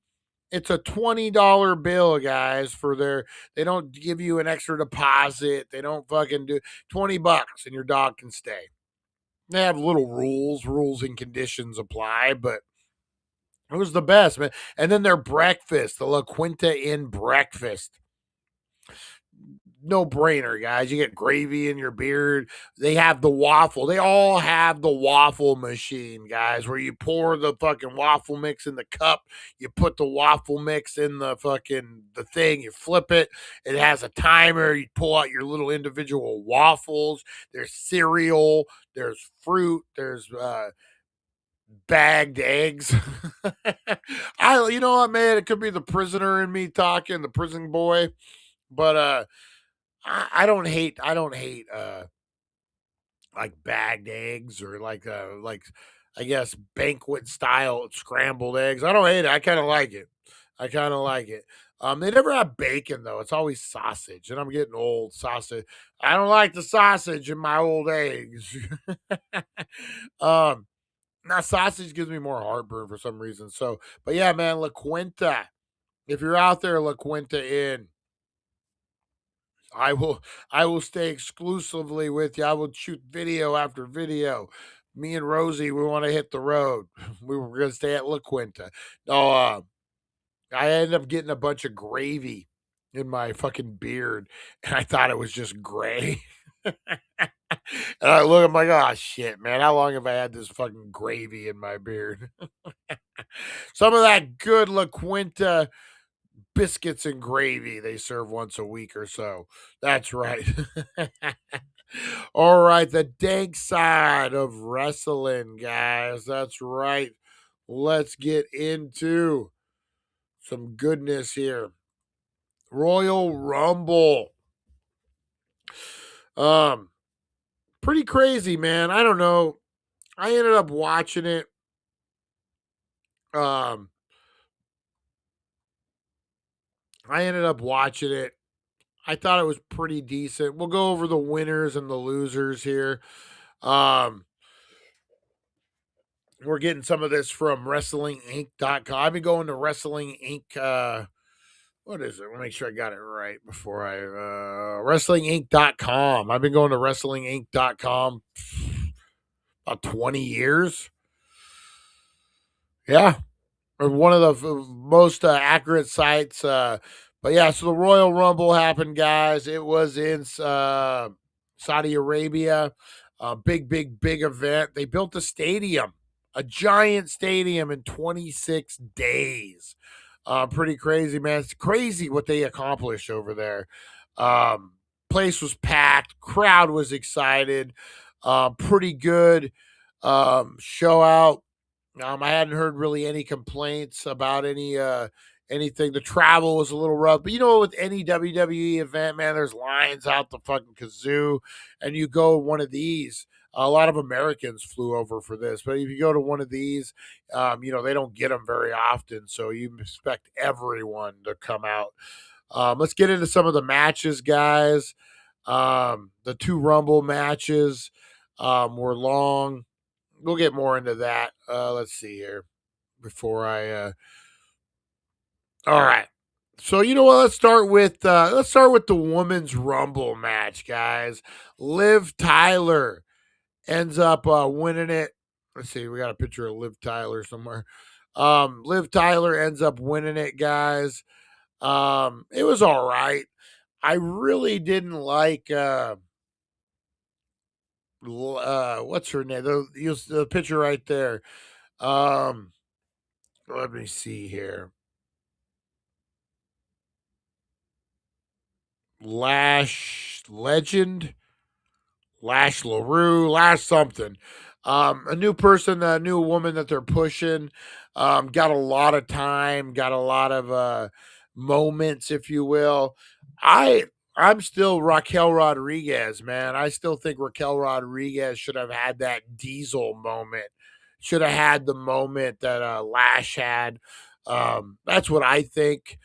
it's a $20 bill, guys. They don't give you an extra deposit. They don't fucking do $20 and your dog can stay. They have little rules and conditions apply, but it was the best, man. And then their breakfast, the La Quinta Inn breakfast. No brainer, guys. You get gravy in your beard. They have the waffle. They all have the waffle machine, guys, where you pour the fucking waffle mix in the cup. You put the waffle mix in the thing. You flip it. It has a timer. You pull out your little individual waffles. There's cereal. There's fruit. There's bagged eggs. You know what, man? It could be the prisoner in me talking, the prison boy, but I don't hate like bagged eggs or like I guess banquet style scrambled eggs. I don't hate it. I kind of like it. They never have bacon though. It's always sausage, and I'm getting old. Sausage. I don't like the sausage in my old eggs. Now sausage gives me more heartburn for some reason. So, but yeah, man, La Quinta. If you're out there, La Quinta Inn, I will stay exclusively with you. I will shoot video after video. Me and Rosie, we want to hit the road. We were gonna stay at La Quinta. No, I ended up getting a bunch of gravy in my fucking beard, and I thought it was just gray. And I look, I'm like, oh shit, man, how long have I had this fucking gravy in my beard? Some of that good La Quinta biscuits and gravy they serve once a week or so. That's right. All right, the dank side of wrestling, guys. That's right. Let's get into some goodness here. Royal Rumble. Pretty crazy, man. I don't know. I ended up watching it. I ended up watching it. I thought it was pretty decent. We'll go over the winners and the losers here. We're getting some of this from WrestlingInc.com. I've been going to Wrestling Inc. What is it? Let me make sure I got it right before I WrestlingInc.com. I've been going to WrestlingInc.com about 20 years. Yeah. One of the most accurate sites. But yeah, so the Royal Rumble happened, guys. It was in Saudi Arabia. Big event. They built a stadium, a giant stadium in 26 days. Pretty crazy, man. It's crazy what they accomplished over there. Place was packed. Crowd was excited. Pretty good show out. I hadn't heard really any complaints about anything. The travel was a little rough, but with any WWE event, man, there's lines out the fucking kazoo, and you go one of these. A lot of Americans flew over for this, but if you go to one of these, they don't get them very often, so you expect everyone to come out. Let's get into some of the matches, guys. The 2 Rumble matches were long. We'll get more into that. Let's see here before I. All right. So you know what? Let's start with the Women's Rumble match, guys. Liv Tyler ends up winning it. Let's see. We got a picture of Liv Tyler somewhere. Liv Tyler ends up winning it, guys. It was all right. I really didn't like. What's her name? The picture right there. Let me see here. Lash Legend, Lash LaRue, Lash something. A new person, a new woman that they're pushing. Got a lot of time, got a lot of moments, if you will. I'm still Raquel Rodriguez, man. I still think Raquel Rodriguez should have had that Diesel moment. Should have had the moment that Lash had. That's what I think.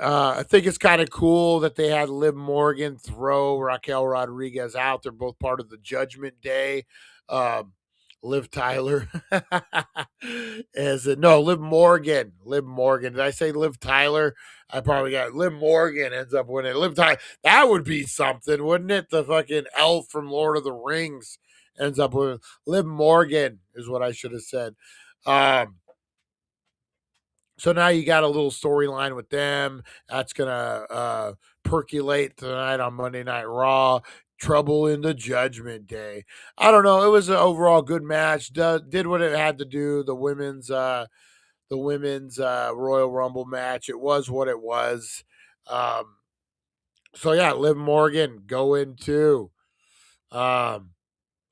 I think it's kind of cool that they had Liv Morgan throw Raquel Rodriguez out. They're both part of the Judgment Day. Liv Tyler Liv Morgan. Liv Morgan. Did I say Liv Tyler? I probably got Liv Morgan ends up winning. Liv Tyler. That would be something, wouldn't it? The fucking elf from Lord of the Rings ends up winning. Liv Morgan is what I should have said. So now you got a little storyline with them. That's going to percolate tonight on Monday Night Raw. Trouble in the Judgment Day. I don't know. It was an overall good match. Did what it had to do. The women's Royal Rumble match. It was what it was. So yeah, Liv Morgan going to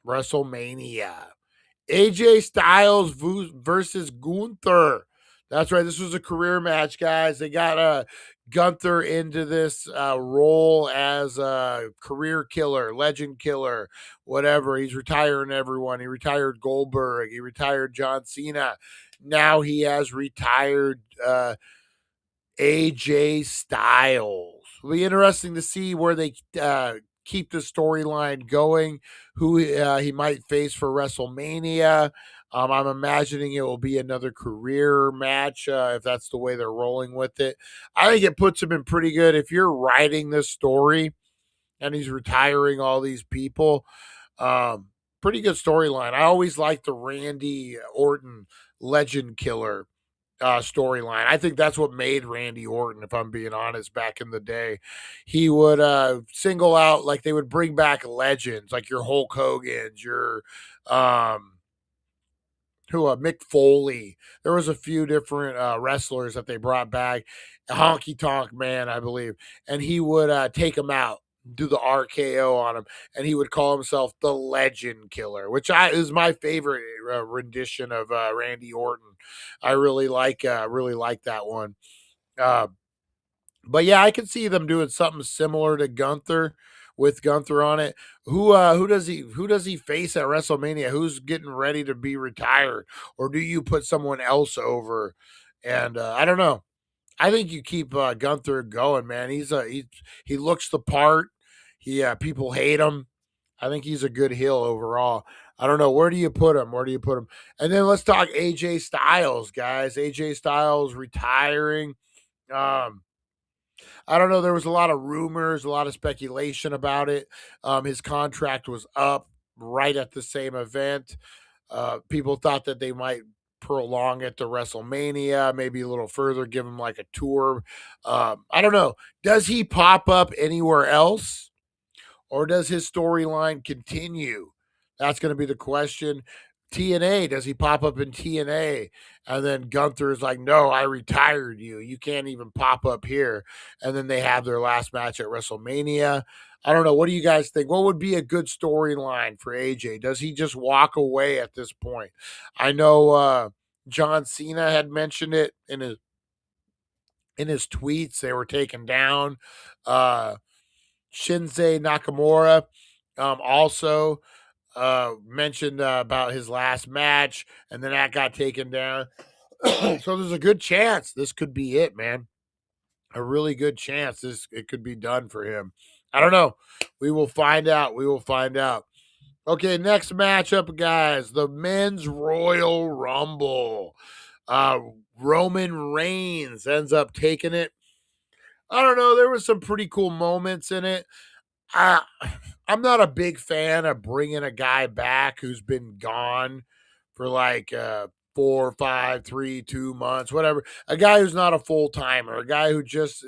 WrestleMania. AJ Styles versus Gunther. That's right. This was a career match, guys. They got Gunther into this role as a career killer, legend killer, whatever. He's retiring everyone. He retired Goldberg. He retired John Cena. Now he has retired AJ Styles. It'll be interesting to see where they keep the storyline going, who he might face for WrestleMania. I'm imagining it will be another career match if that's the way they're rolling with it. I think it puts him in pretty good. If you're writing this story and he's retiring all these people, pretty good storyline. I always liked the Randy Orton legend killer storyline. I think that's what made Randy Orton, if I'm being honest, back in the day. He would single out, like they would bring back legends, like your Hulk Hogan's, your Mick Foley. There was a few different wrestlers that they brought back. Honky Tonk Man, I believe. And he would take them out, do the RKO on him, and he would call himself the Legend Killer, which is my favorite rendition of Randy Orton. I really like that one. But yeah, I can see them doing something similar to Gunther, with Gunther on it. Who does he face at WrestleMania? Who's getting ready to be retired? Or do you put someone else over? And I don't know. I think you keep Gunther going, man. He looks the part. People hate him. I think he's a good heel overall. I don't know. Where do you put him? And then let's talk AJ Styles, guys. AJ Styles retiring. I don't know. There was a lot of rumors, a lot of speculation about it. His contract was up right at the same event. People thought that they might prolong it to WrestleMania, maybe a little further, give him like a tour. I don't know. Does he pop up anywhere else, or does his storyline continue? That's going to be the question. TNA, does he pop up in TNA? And then Gunther is like, no, I retired you. You can't even pop up here. And then they have their last match at WrestleMania. I don't know. What do you guys think? What would be a good storyline for AJ? Does he just walk away at this point? I know John Cena had mentioned it in his tweets. They were taken down. Shinsuke Nakamura also mentioned about his last match, and then that got taken down. So there's a good chance this could be it, man. A really good chance it could be done for him. I don't know. We will find out. Okay, next matchup, guys. The Men's Royal Rumble. Roman Reigns ends up taking it. I don't know. There were some pretty cool moments in it. I'm not a big fan of bringing a guy back who's been gone for like 4, 5, 3, 2 months, whatever. A guy who's not a full timer, a guy who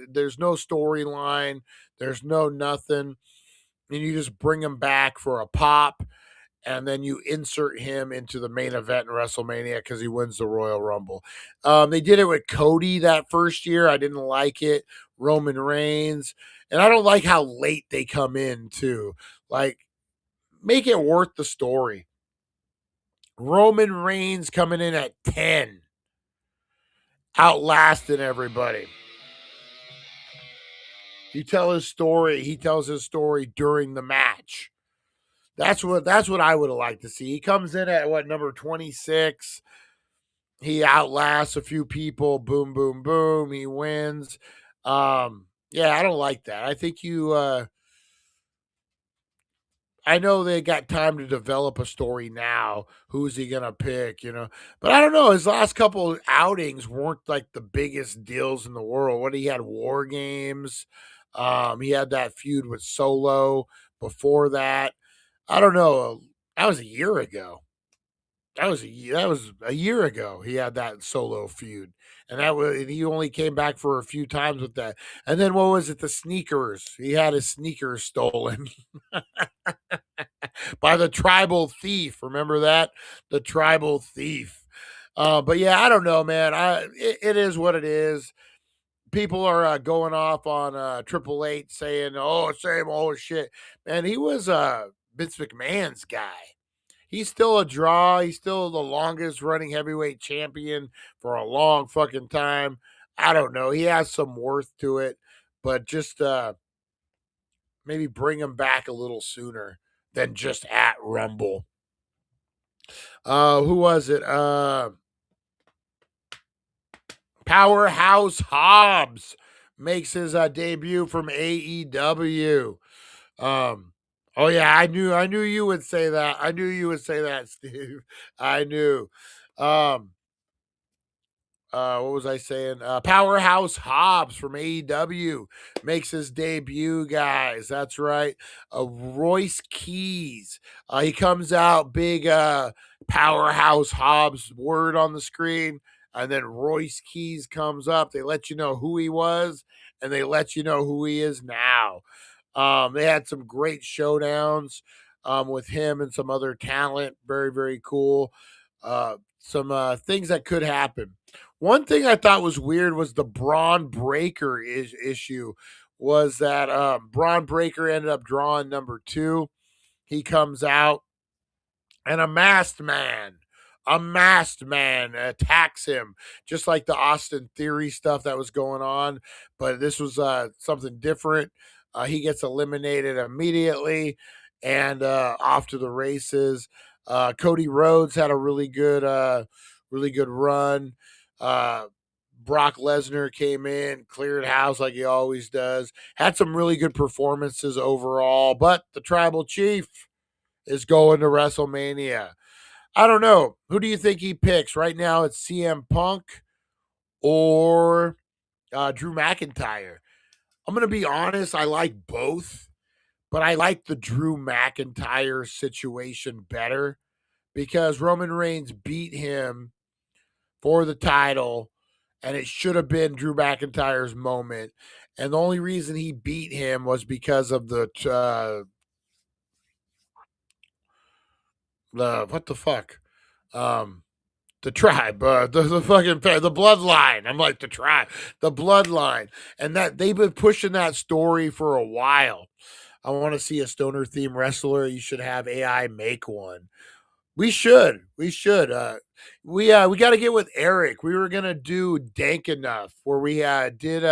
there's no storyline, there's no nothing, and you just bring him back for a pop, and then you insert him into the main event in WrestleMania because he wins the Royal Rumble. They did it with Cody that first year. I didn't like it. Roman Reigns. And I don't like how late they come in, too. Like, make it worth the story. Roman Reigns coming in at 10. Outlasting everybody. He tells his story during the match. That's what I would have liked to see. He comes in at number 26. He outlasts a few people. Boom, boom, boom. He wins. Yeah, I don't like that. I think I know they got time to develop a story now. Who's he going to pick, But I don't know. His last couple of outings weren't like the biggest deals in the world. He had War Games. He had that feud with Solo before that. I don't know. That was a year ago. That was a year ago. He had that Solo feud, and he only came back for a few times with that. And then what was it? The sneakers. He had his sneakers stolen by the tribal thief. Remember that? The tribal thief. But yeah, I don't know, man. It is what it is. People are going off on Triple H saying, "Oh, same old shit." Man, he was Vince McMahon's guy. He's still a draw. He's still the longest running heavyweight champion for a long fucking time. I don't know. He has some worth to it, but just maybe bring him back a little sooner than just at Rumble. Who was it? Powerhouse Hobbs makes his debut from AEW. Oh yeah, I knew you would say that. I knew you would say that, Steve. I knew. What was I saying? Powerhouse Hobbs from AEW makes his debut, guys. That's right. Royce Keys. He comes out big. Powerhouse Hobbs word on the screen. And then Royce Keys comes up. They let you know who he was, and they let you know who he is now. They had some great showdowns with him and some other talent. Very, very cool. Some things that could happen. One thing I thought was weird was the Braun Breaker issue. Was that Braun Breaker ended up drawing number 2. He comes out, and a masked man attacks him, just like the Austin Theory stuff that was going on. But this was something different. He gets eliminated immediately and off to the races. Cody Rhodes had a really good run. Brock Lesnar came in, cleared house like he always does. Had some really good performances overall, but the Tribal Chief is going to WrestleMania. I don't know. Who do you think he picks? Right now it's CM Punk or Drew McIntyre. I'm going to be honest. I like both, but I like the Drew McIntyre situation better because Roman Reigns beat him for the title, and it should have been Drew McIntyre's moment. And the only reason he beat him was because of the what the fuck? The tribe, the fucking the bloodline. I'm like the tribe, the bloodline, and that they've been pushing that story for a while. I want to see a stoner theme wrestler. You should have AI make one. We should. We got to get with Eric. We were gonna do Dank Enough, where we did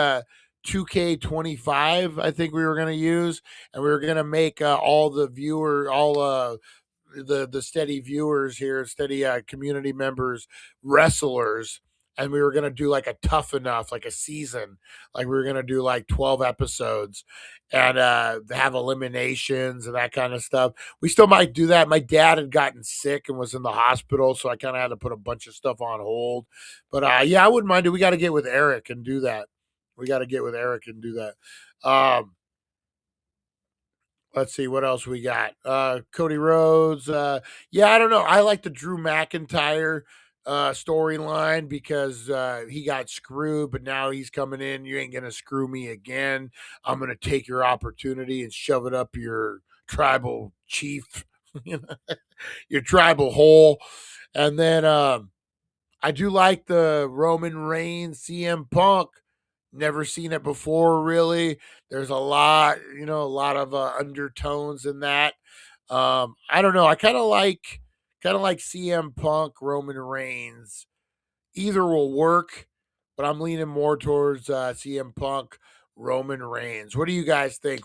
2K25. I think we were gonna use, and we were gonna make all the steady viewers here, steady community members, wrestlers, and we were going to do like a Tough Enough, like a season, like we were going to do like 12 episodes and have eliminations and that kind of stuff. We still might do that. My dad had gotten sick and was in the hospital, so I kind of had to put a bunch of stuff on hold. But yeah, I wouldn't mind it. We got to get with Eric and do that. Let's see what else we got. Cody Rhodes. Yeah, I don't know. I like the Drew McIntyre storyline because he got screwed, but now he's coming in. You ain't gonna screw me again. I'm gonna take your opportunity and shove it up your tribal chief, your tribal hole. And then I do like the Roman Reigns CM Punk. Never seen it before, really. There's a lot of undertones in that. I don't know. I kind of like CM Punk, Roman Reigns. Either will work, but I'm leaning more towards CM Punk, Roman Reigns. What do you guys think?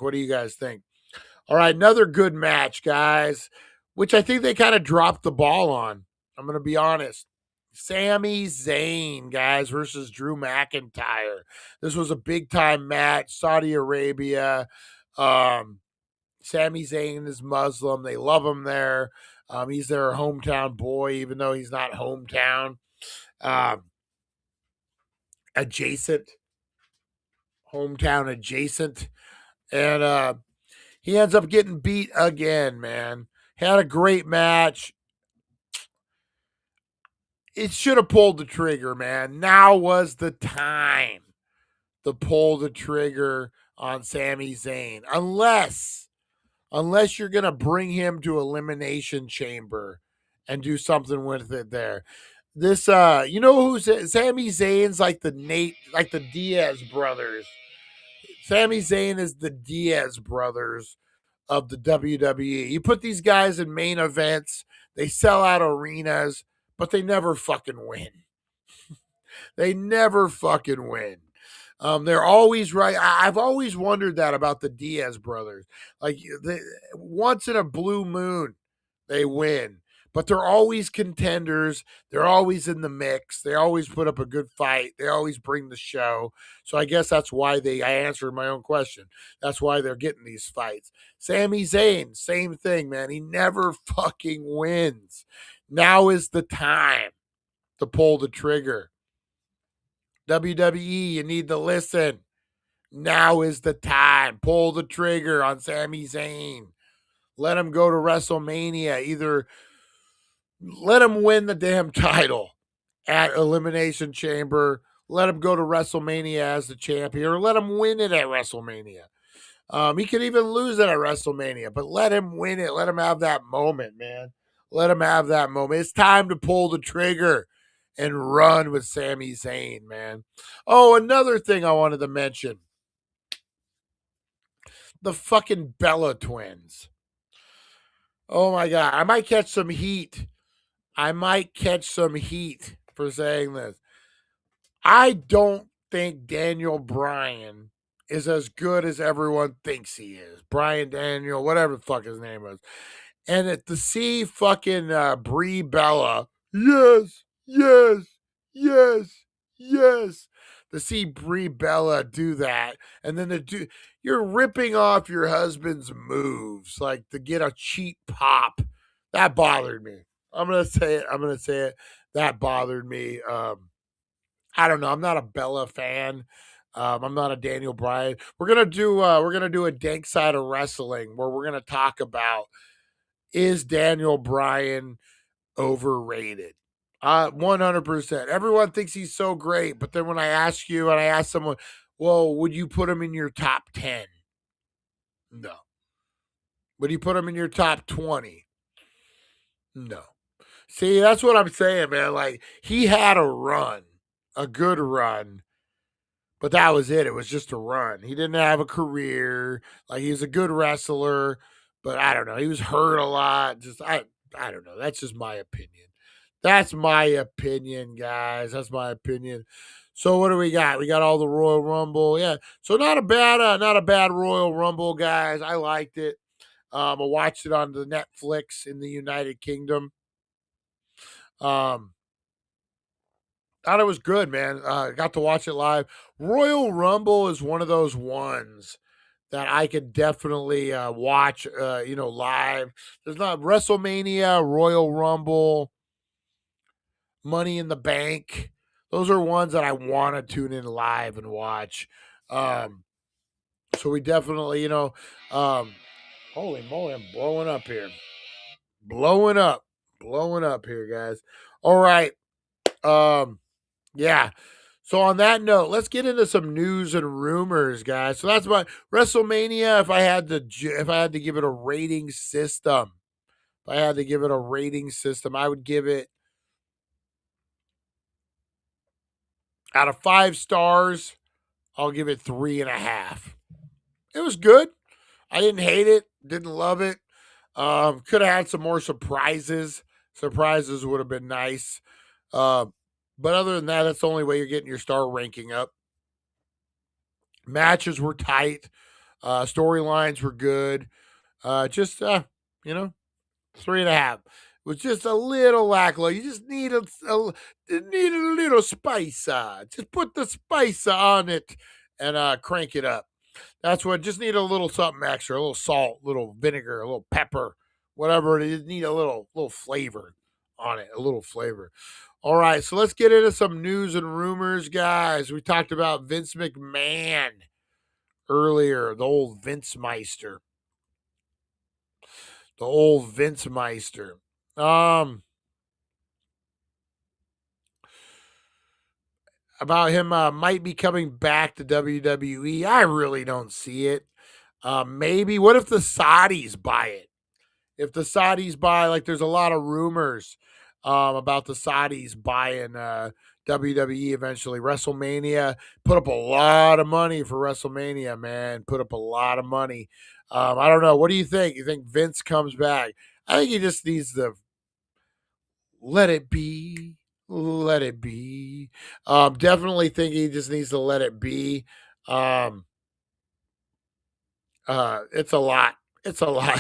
All right, another good match, guys, which I think they kind of dropped the ball on. I'm going to be honest. Sami Zayn, guys, versus Drew McIntyre. This was a big-time match. Saudi Arabia. Sami Zayn is Muslim. They love him there. He's their hometown boy, even though he's not hometown. Adjacent. Hometown adjacent. And he ends up getting beat again, man. Had a great match. It should have pulled the trigger, man. Now was the time to pull the trigger on Sami Zayn. Unless you're going to bring him to Elimination Chamber and do something with it there. This, who's Sami Zayn's like the Diaz brothers. Sami Zayn is the Diaz brothers of the WWE. You put these guys in main events, they sell out arenas, but they never fucking win. They're always right. I've always wondered that about the Diaz brothers. Like once in a blue moon, they win, but they're always contenders. They're always in the mix. They always put up a good fight. They always bring the show. So I guess that's why I answered my own question. That's why they're getting these fights. Sami Zayn, same thing, man. He never fucking wins. Now is the time to pull the trigger. WWE, you need to listen. Now is the time. Pull the trigger on Sami Zayn. Let him go to WrestleMania. Either let him win the damn title at Elimination Chamber. Let him go to WrestleMania as the champion, or let him win it at WrestleMania. He could even lose it at WrestleMania, but let him win it. Let him have that moment, man. Let him have that moment. It's time to pull the trigger and run with Sami Zayn, man. Oh, another thing I wanted to mention. The fucking Bella twins. Oh my God. I might catch some heat. For saying this. I don't think Daniel Bryan is as good as everyone thinks he is. Brian Daniel, whatever the fuck his name is. And to see fucking Brie Bella, yes. To see Brie Bella do that, and then you're ripping off your husband's moves, like to get a cheap pop. That bothered me. I'm gonna say it. That bothered me. I don't know. I'm not a Bella fan. I'm not a Daniel Bryan. We're gonna do a Dank side of wrestling where we're gonna talk about, is Daniel Bryan overrated? 100%. Everyone thinks he's so great, but then when I ask you and I ask someone, well, would you put him in your top 10? No. Would you put him in your top 20? No. See, that's what I'm saying, man. Like, he had a good run, but that was it. It was just a run. He didn't have a career. Like, he was a good wrestler, but I don't know. He was hurt a lot. I don't know. That's just my opinion. That's my opinion, guys. That's my opinion. So what do we got? We got all the Royal Rumble. Yeah. So not a bad Royal Rumble, guys. I liked it. I watched it on the Netflix in the United Kingdom. Thought it was good, man. Got to watch it live. Royal Rumble is one of those ones that I could definitely watch, live. There's not WrestleMania, Royal Rumble, Money in the Bank. Those are ones that I want to tune in live and watch. So we definitely, holy moly, I'm blowing up here. Blowing up here, guys. All right. Yeah. So on that note, let's get into some news and rumors, guys. So that's my WrestleMania. If I had to give it a rating system, I would give it, out of 5 stars, I'll give it 3.5. It was good. I didn't hate it. Didn't love it. Could have had some more surprises. Surprises would have been nice. But other than that, that's the only way you're getting your star ranking up. Matches were tight. Storylines were good. 3.5. It was just a little lackluster. You just needed a little spice. Just put the spice on it and crank it up. That's what, just need a little something extra, a little salt, a little vinegar, a little pepper, whatever it is. Need a little flavor on it, a little flavor. All right, so let's get into some news and rumors, guys. We talked about Vince McMahon earlier, the old Vince Meister. About him might be coming back to WWE. I really don't see it. Maybe. What if the Saudis buy it? If the Saudis buy, like, there's a lot of rumors about the Saudis buying WWE eventually. WrestleMania, put up a lot of money for WrestleMania, man. Put up a lot of money. I don't know. What do you think? You think Vince comes back? I think he just needs to let it be. Let it be. Definitely think he just needs to let it be. It's a lot. It's a lot.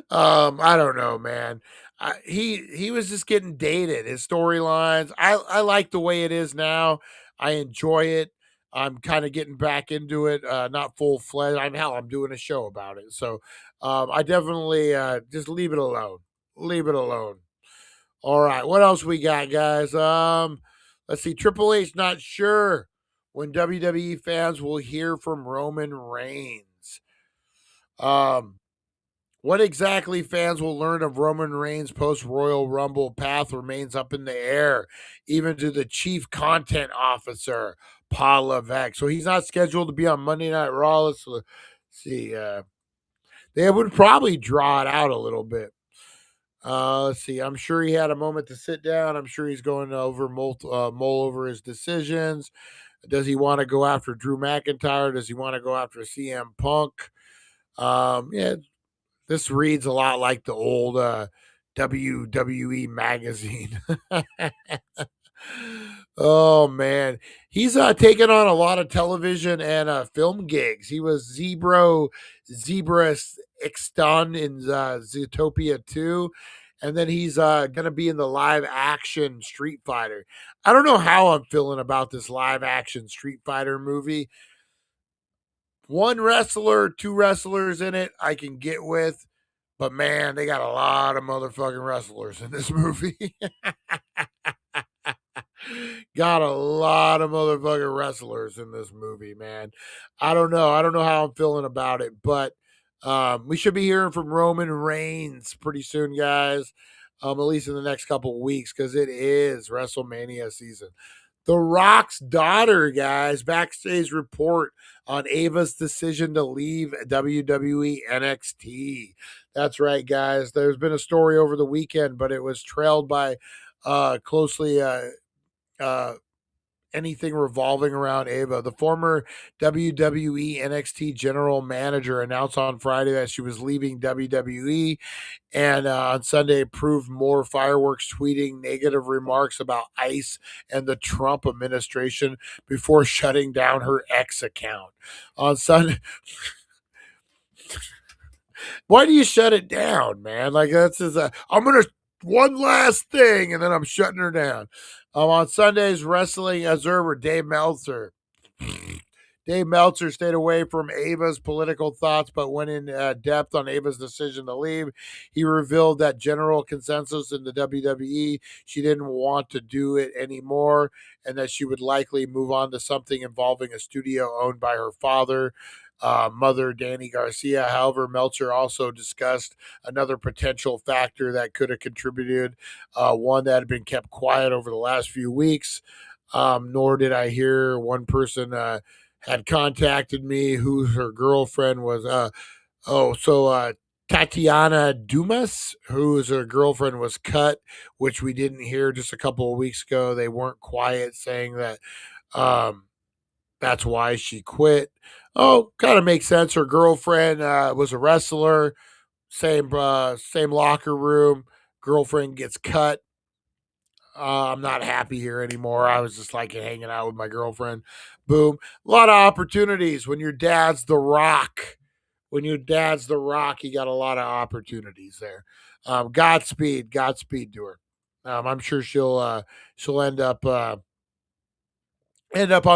I don't know, man. He was just getting dated. His storylines. I like the way it is now. I enjoy it. I'm kind of getting back into it. Not full fledged. I'm doing a show about it. So I definitely just leave it alone. Leave it alone. All right. What else we got, guys? Let's see. Triple H not sure when WWE fans will hear from Roman Reigns. What exactly fans will learn of Roman Reigns' post-Royal Rumble path remains up in the air, even to the chief content officer, Paul Levesque. So he's not scheduled to be on Monday Night Raw. Let's see. They would probably draw it out a little bit. Let's see. I'm sure he had a moment to sit down. I'm sure he's going over mull over his decisions. Does he want to go after Drew McIntyre? Does he want to go after CM Punk? Yeah, this reads a lot like the old WWE magazine. Oh man, he's taken on a lot of television and film gigs. He was Zebra Exton in Zootopia 2, and then he's gonna be in the live action Street Fighter. I don't know how I'm feeling about this live action Street Fighter movie. One wrestler, two wrestlers in it, I can get with. But man, they got a lot of motherfucking wrestlers in this movie. Got a lot of motherfucking wrestlers in this movie, man. I don't know. I don't know how I'm feeling about it, but we should be hearing from Roman Reigns pretty soon, guys. At least in the next couple of weeks, because it is WrestleMania season. The Rock's daughter, guys, backstage report on Ava's decision to leave WWE NXT. That's right, guys. There's been a story over the weekend, but it was trailed by closely anything revolving around Ava. The former WWE NXT general manager announced on Friday that she was leaving WWE, and on Sunday approved more fireworks, tweeting negative remarks about ICE and the Trump administration before shutting down her X account. On Sunday, why do you shut it down, man? Like that's just I'm gonna one last thing, and then I'm shutting her down. On Sunday's Wrestling Observer, Dave Meltzer stayed away from Ava's political thoughts, but went in depth on Ava's decision to leave. He revealed that general consensus in the WWE, she didn't want to do it anymore, and that she would likely move on to something involving a studio owned by her father. Mother Danny Garcia. However, Meltzer also discussed another potential factor that could have contributed, one that had been kept quiet over the last few weeks. Nor did I hear one person had contacted me who her girlfriend was. Tatiana Dumas, whose her girlfriend was cut, which we didn't hear just a couple of weeks ago. They weren't quiet saying that that's why she quit. Oh, kind of makes sense. Her girlfriend was a wrestler, same locker room. Girlfriend gets cut. I'm not happy here anymore. I was just like hanging out with my girlfriend. Boom. A lot of opportunities when your dad's The Rock. When your dad's The Rock, you got a lot of opportunities there. Godspeed to her. I'm sure she'll end up on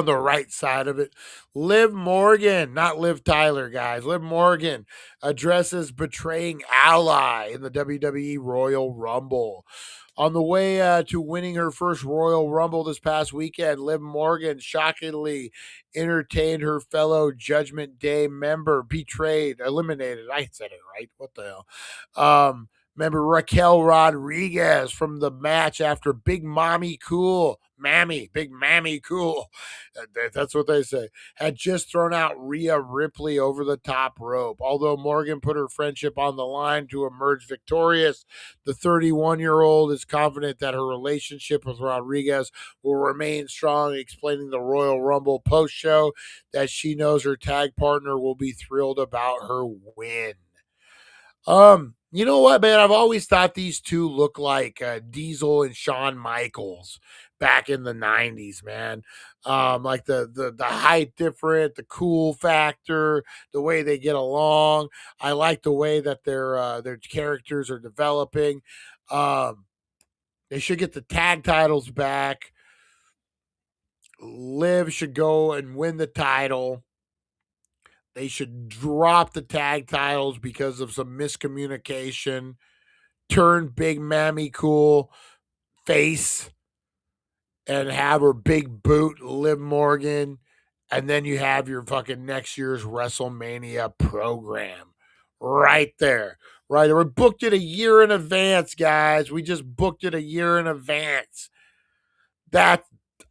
the right side of it. Liv Morgan, not Liv Tyler, guys. Liv Morgan addresses betraying ally in the WWE Royal Rumble. On the way to winning her first Royal Rumble this past weekend, Liv Morgan shockingly entertained her fellow Judgment Day member, eliminated. I said it right. What the hell? Remember Raquel Rodriguez from the match after Big Mommy Cool. Big Mammy Cool. That's what they say. Had just thrown out Rhea Ripley over the top rope. Although Morgan put her friendship on the line to emerge victorious, the 31-year-old is confident that her relationship with Rodriguez will remain strong, explaining the Royal Rumble post-show that she knows her tag partner will be thrilled about her win. You know what, man? I've always thought these two look like Diesel and Shawn Michaels back in the 90s, man. Like the height different, the cool factor, the way they get along. I like the way that their characters are developing. They should get the tag titles back. Liv should go and win the title. They should drop the tag titles because of some miscommunication. Turn Big Mammy Cool face and have her big boot Liv Morgan. And then you have your fucking next year's WrestleMania program right there. Right. We booked it a year in advance, guys. We just booked it a year in advance.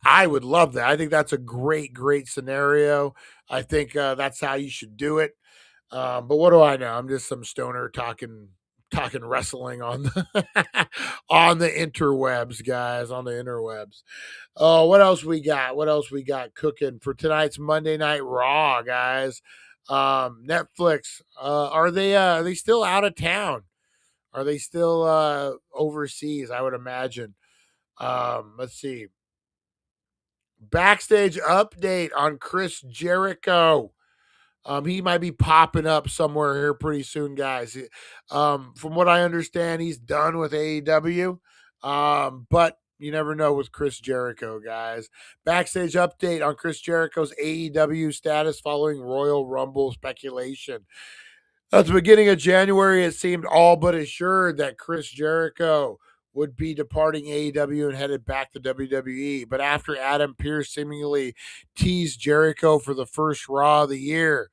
I would love that. I think that's a great scenario. I think that's how you should do it. But what do I know? I'm just some stoner talking wrestling on the on the interwebs, guys, on the interwebs. Oh, what else we got? What else we got cooking for tonight's Monday Night Raw, guys? Netflix. Are they still out of town? Are they still overseas? I would imagine. Let's see. Backstage update on Chris Jericho. He might be popping up somewhere here pretty soon, guys. From what I understand, he's done with AEW. But you never know with Chris Jericho, guys. Backstage update on Chris Jericho's AEW status following Royal Rumble speculation. At the beginning of January, it seemed all but assured that Chris Jericho would be departing AEW and headed back to WWE. But after Adam Pearce seemingly teased Jericho for the first Raw of the year,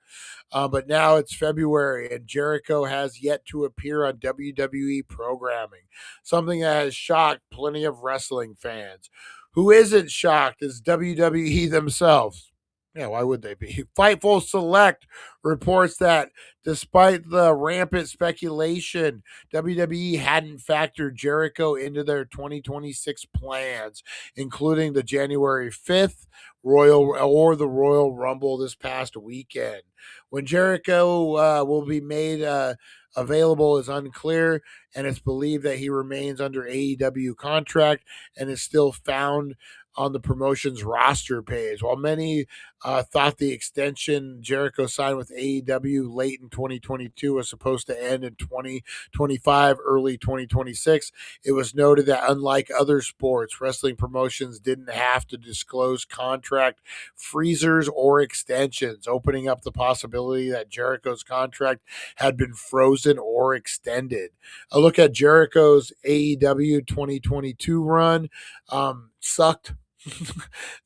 but now it's February and Jericho has yet to appear on WWE programming, something that has shocked plenty of wrestling fans. Who isn't shocked is WWE themselves. Yeah, why would they be? Fightful Select reports that despite the rampant speculation, WWE hadn't factored Jericho into their 2026 plans, including the January 5th the Royal Rumble this past weekend. When Jericho will be made available is unclear, and it's believed that he remains under AEW contract and is still found on the promotion's roster page. While many thought the extension Jericho signed with AEW late in 2022 was supposed to end in 2025, early 2026, it was noted that unlike other sports, wrestling promotions didn't have to disclose contract freezers or extensions, opening up the possibility that Jericho's contract had been frozen or extended. A look at Jericho's AEW 2022 run sucked.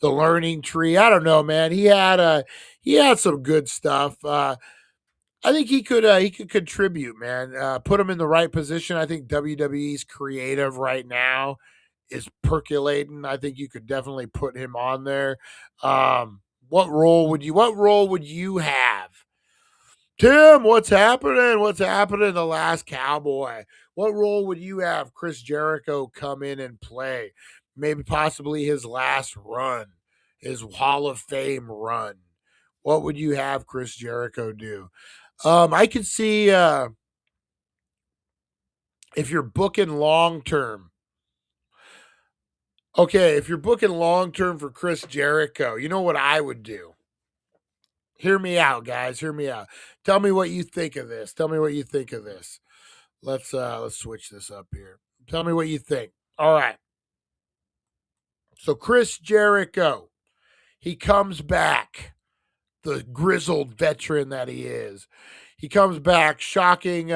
The learning tree. I don't know, man. He had some good stuff. I think he could contribute, man. Put him in the right position. I think WWE's creative right now is percolating. I think you could definitely put him on there. What role would you have? Tim, what's happening? What's happening? The Last Cowboy. What role would you have Chris Jericho come in and play? Maybe possibly his last run, his Hall of Fame run. What would you have Chris Jericho do? I could see if you're booking long term. Okay, if you're booking long term for Chris Jericho, you know what I would do? Hear me out, guys. Hear me out. Tell me what you think of this. Let's switch this up here. Tell me what you think. All right. So Chris Jericho, he comes back, the grizzled veteran that he is. He comes back, shocking.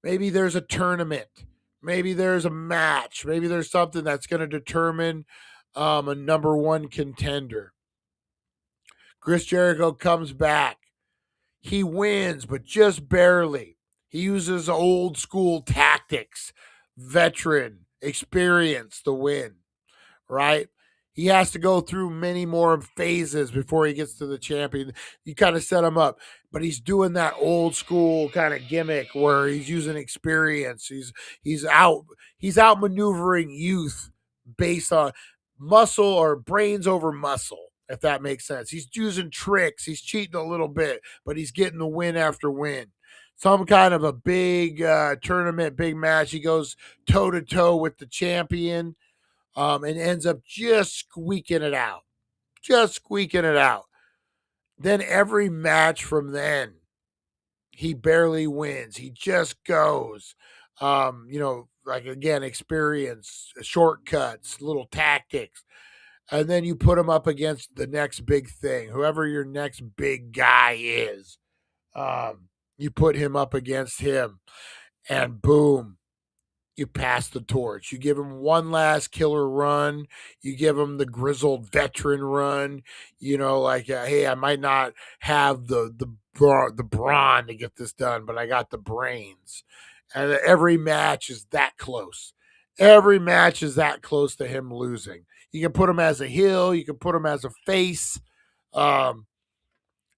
Maybe there's a tournament. Maybe there's a match. Maybe there's something that's going to determine a number one contender. Chris Jericho comes back. He wins, but just barely. He uses old school tactics, veteran experience to win. Right? He has to go through many more phases before he gets to the champion. You kind of set him up, but he's doing that old school kind of gimmick where he's using experience. He's out maneuvering youth based on muscle or brains over muscle, if that makes sense. He's using tricks. He's cheating a little bit, but he's getting the win after win. Some kind of a big tournament, big match. He goes toe to toe with the champion. And ends up just squeaking it out. Then every match from then, he barely wins. He just goes, like again, experience, shortcuts, little tactics. And then you put him up against the next big thing, whoever your next big guy is. You put him up against him, and boom. You pass the torch. You give him one last killer run. You give him the grizzled veteran run. Hey, I might not have the the brawn to get this done, but I got the brains. And every match is that close. Every match is that close to him losing. You can put him as a heel. You can put him as a face. And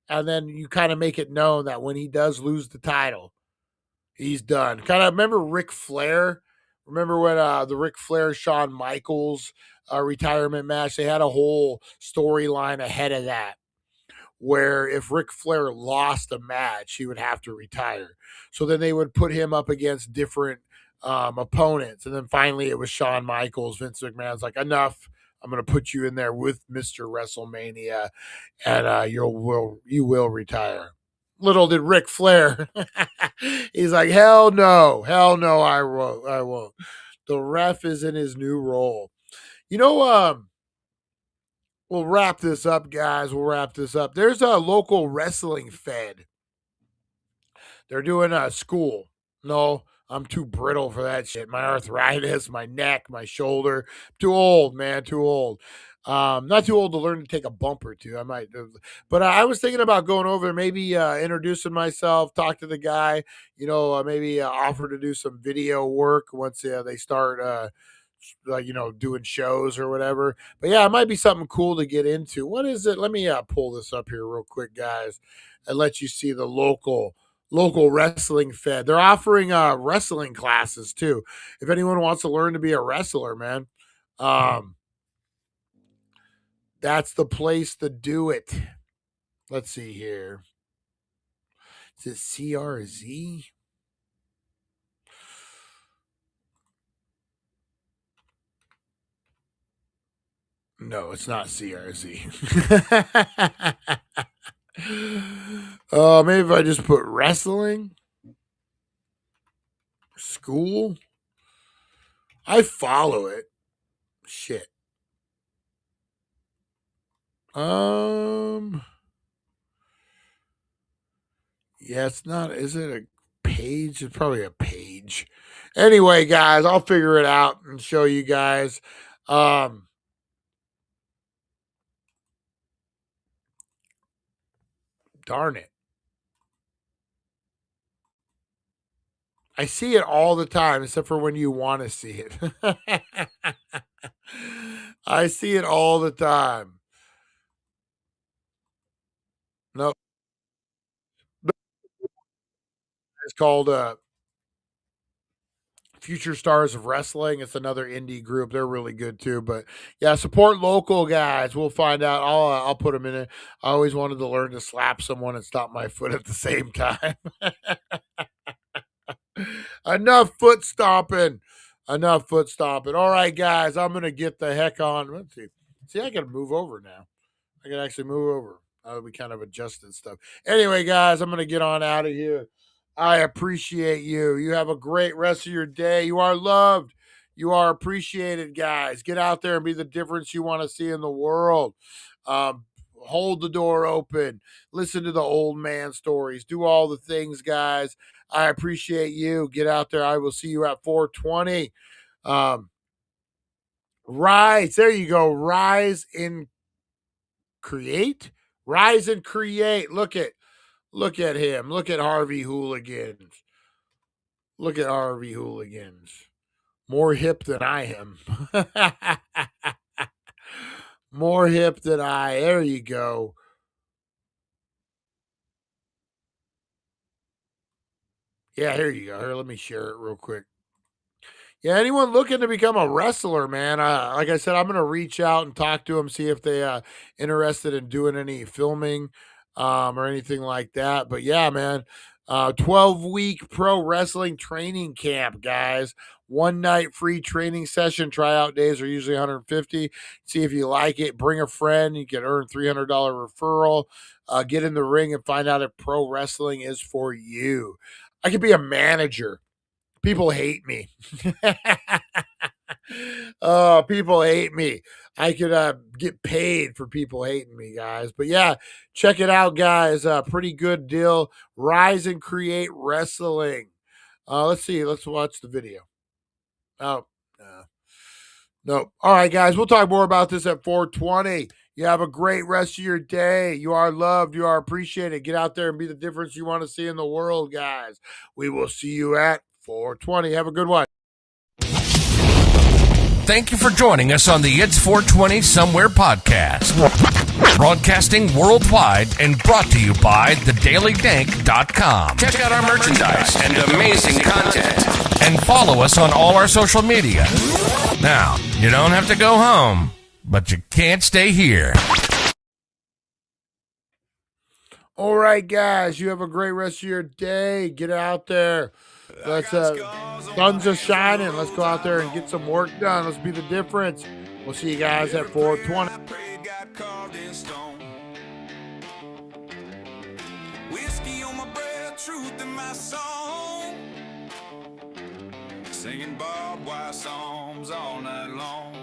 then you kind of make it known that when he does lose the title, he's done. Kind of remember Ric Flair? Remember when the Ric Flair Shawn Michaels retirement match? They had a whole storyline ahead of that, where if Ric Flair lost a match, he would have to retire. So then they would put him up against different opponents. And then finally it was Shawn Michaels. Vince McMahon's like, enough. I'm going to put you in there with Mr. WrestleMania, and you will retire. Little did Ric Flair, he's like, hell no, I won't. The ref is in his new role. You know, we'll wrap this up, guys. We'll wrap this up. There's a local wrestling fed. They're doing a school. No, I'm too brittle for that shit. My arthritis, my neck, my shoulder. Too old, man. Too old. Not too old to learn to take a bump or two. I might, but I was thinking about going over there, maybe introducing myself, talk to the guy, maybe offer to do some video work once they start, doing shows or whatever. But yeah, it might be something cool to get into. What is it? Let me pull this up here real quick, guys, and let you see the local wrestling fed. They're offering wrestling classes too. If anyone wants to learn to be a wrestler, man, that's the place to do it. Let's see here. Is it CRZ? No, it's not CRZ. Maybe if I just put wrestling school. I follow it. Shit. Yeah, it's not. Is it a page? It's probably a page. Anyway, guys, I'll figure it out and show you guys. Darn it. I see it all the time, except for when you want to see it. I see it all the time. Nope. It's called Future Stars of Wrestling. It's another indie group. They're really good too. But yeah, support local guys. We'll find out. I'll put them in it. I always wanted to learn to slap someone and stop my foot at the same time. Enough foot stomping. Enough foot stomping. All right, guys, I'm gonna get the heck on. Let's see. See, I can move over now. I can actually move over. We kind of adjusted stuff. Anyway, guys, I'm gonna get on out of here. I appreciate you. You have a great rest of your day. You are loved. You are appreciated, guys. Get out there and be the difference you want to see in the world. Hold the door open. Listen to the old man stories. Do all the things, guys. I appreciate you. Get out there. I will see you at 420. Rise. There you go. Rise and create. Rise and create. Look at him. Look at Harvey Hooligans. Look at Harvey Hooligans. More hip than I am. More hip than I. There you go. Yeah, here you go. Here, let me share it real quick. Yeah, anyone looking to become a wrestler, man, like I said, I'm going to reach out and talk to them, see if they interested in doing any filming or anything like that. But yeah, man, 12-week pro wrestling training camp, guys. One night free training session. Tryout days are usually $150. See if you like it. Bring a friend. You can earn $300 referral. Get in the ring and find out if pro wrestling is for you. I could be a manager. People hate me. Oh, people hate me. I could get paid for people hating me, guys. But yeah, check it out, guys. Pretty good deal. Rise and Create Wrestling. Let's see. Let's watch the video. Oh, no. All right, guys. We'll talk more about this at 420. You have a great rest of your day. You are loved. You are appreciated. Get out there and be the difference you want to see in the world, guys. We will see you at 420. Have a good one. Thank you for joining us on the It's 420 Somewhere podcast. Broadcasting worldwide and brought to you by TheDailyDank.com. Check out our merchandise and amazing content. And follow us on all our social media. Now, you don't have to go home, but you can't stay here. All right, guys. You have a great rest of your day. Get out there. Let's suns are shining. Let's go out there and get some work done. Let's be the difference. We'll see you guys at 420. Whiskey on my breath, truth in my song. Singing barbed wire songs all night long.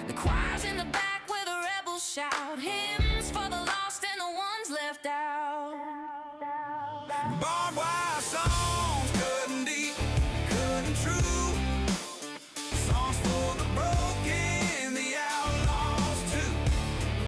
The choir's in the back where the rebels shout hymns for the lost and the ones left out. Barbed wire songs, cutting deep, cutting true.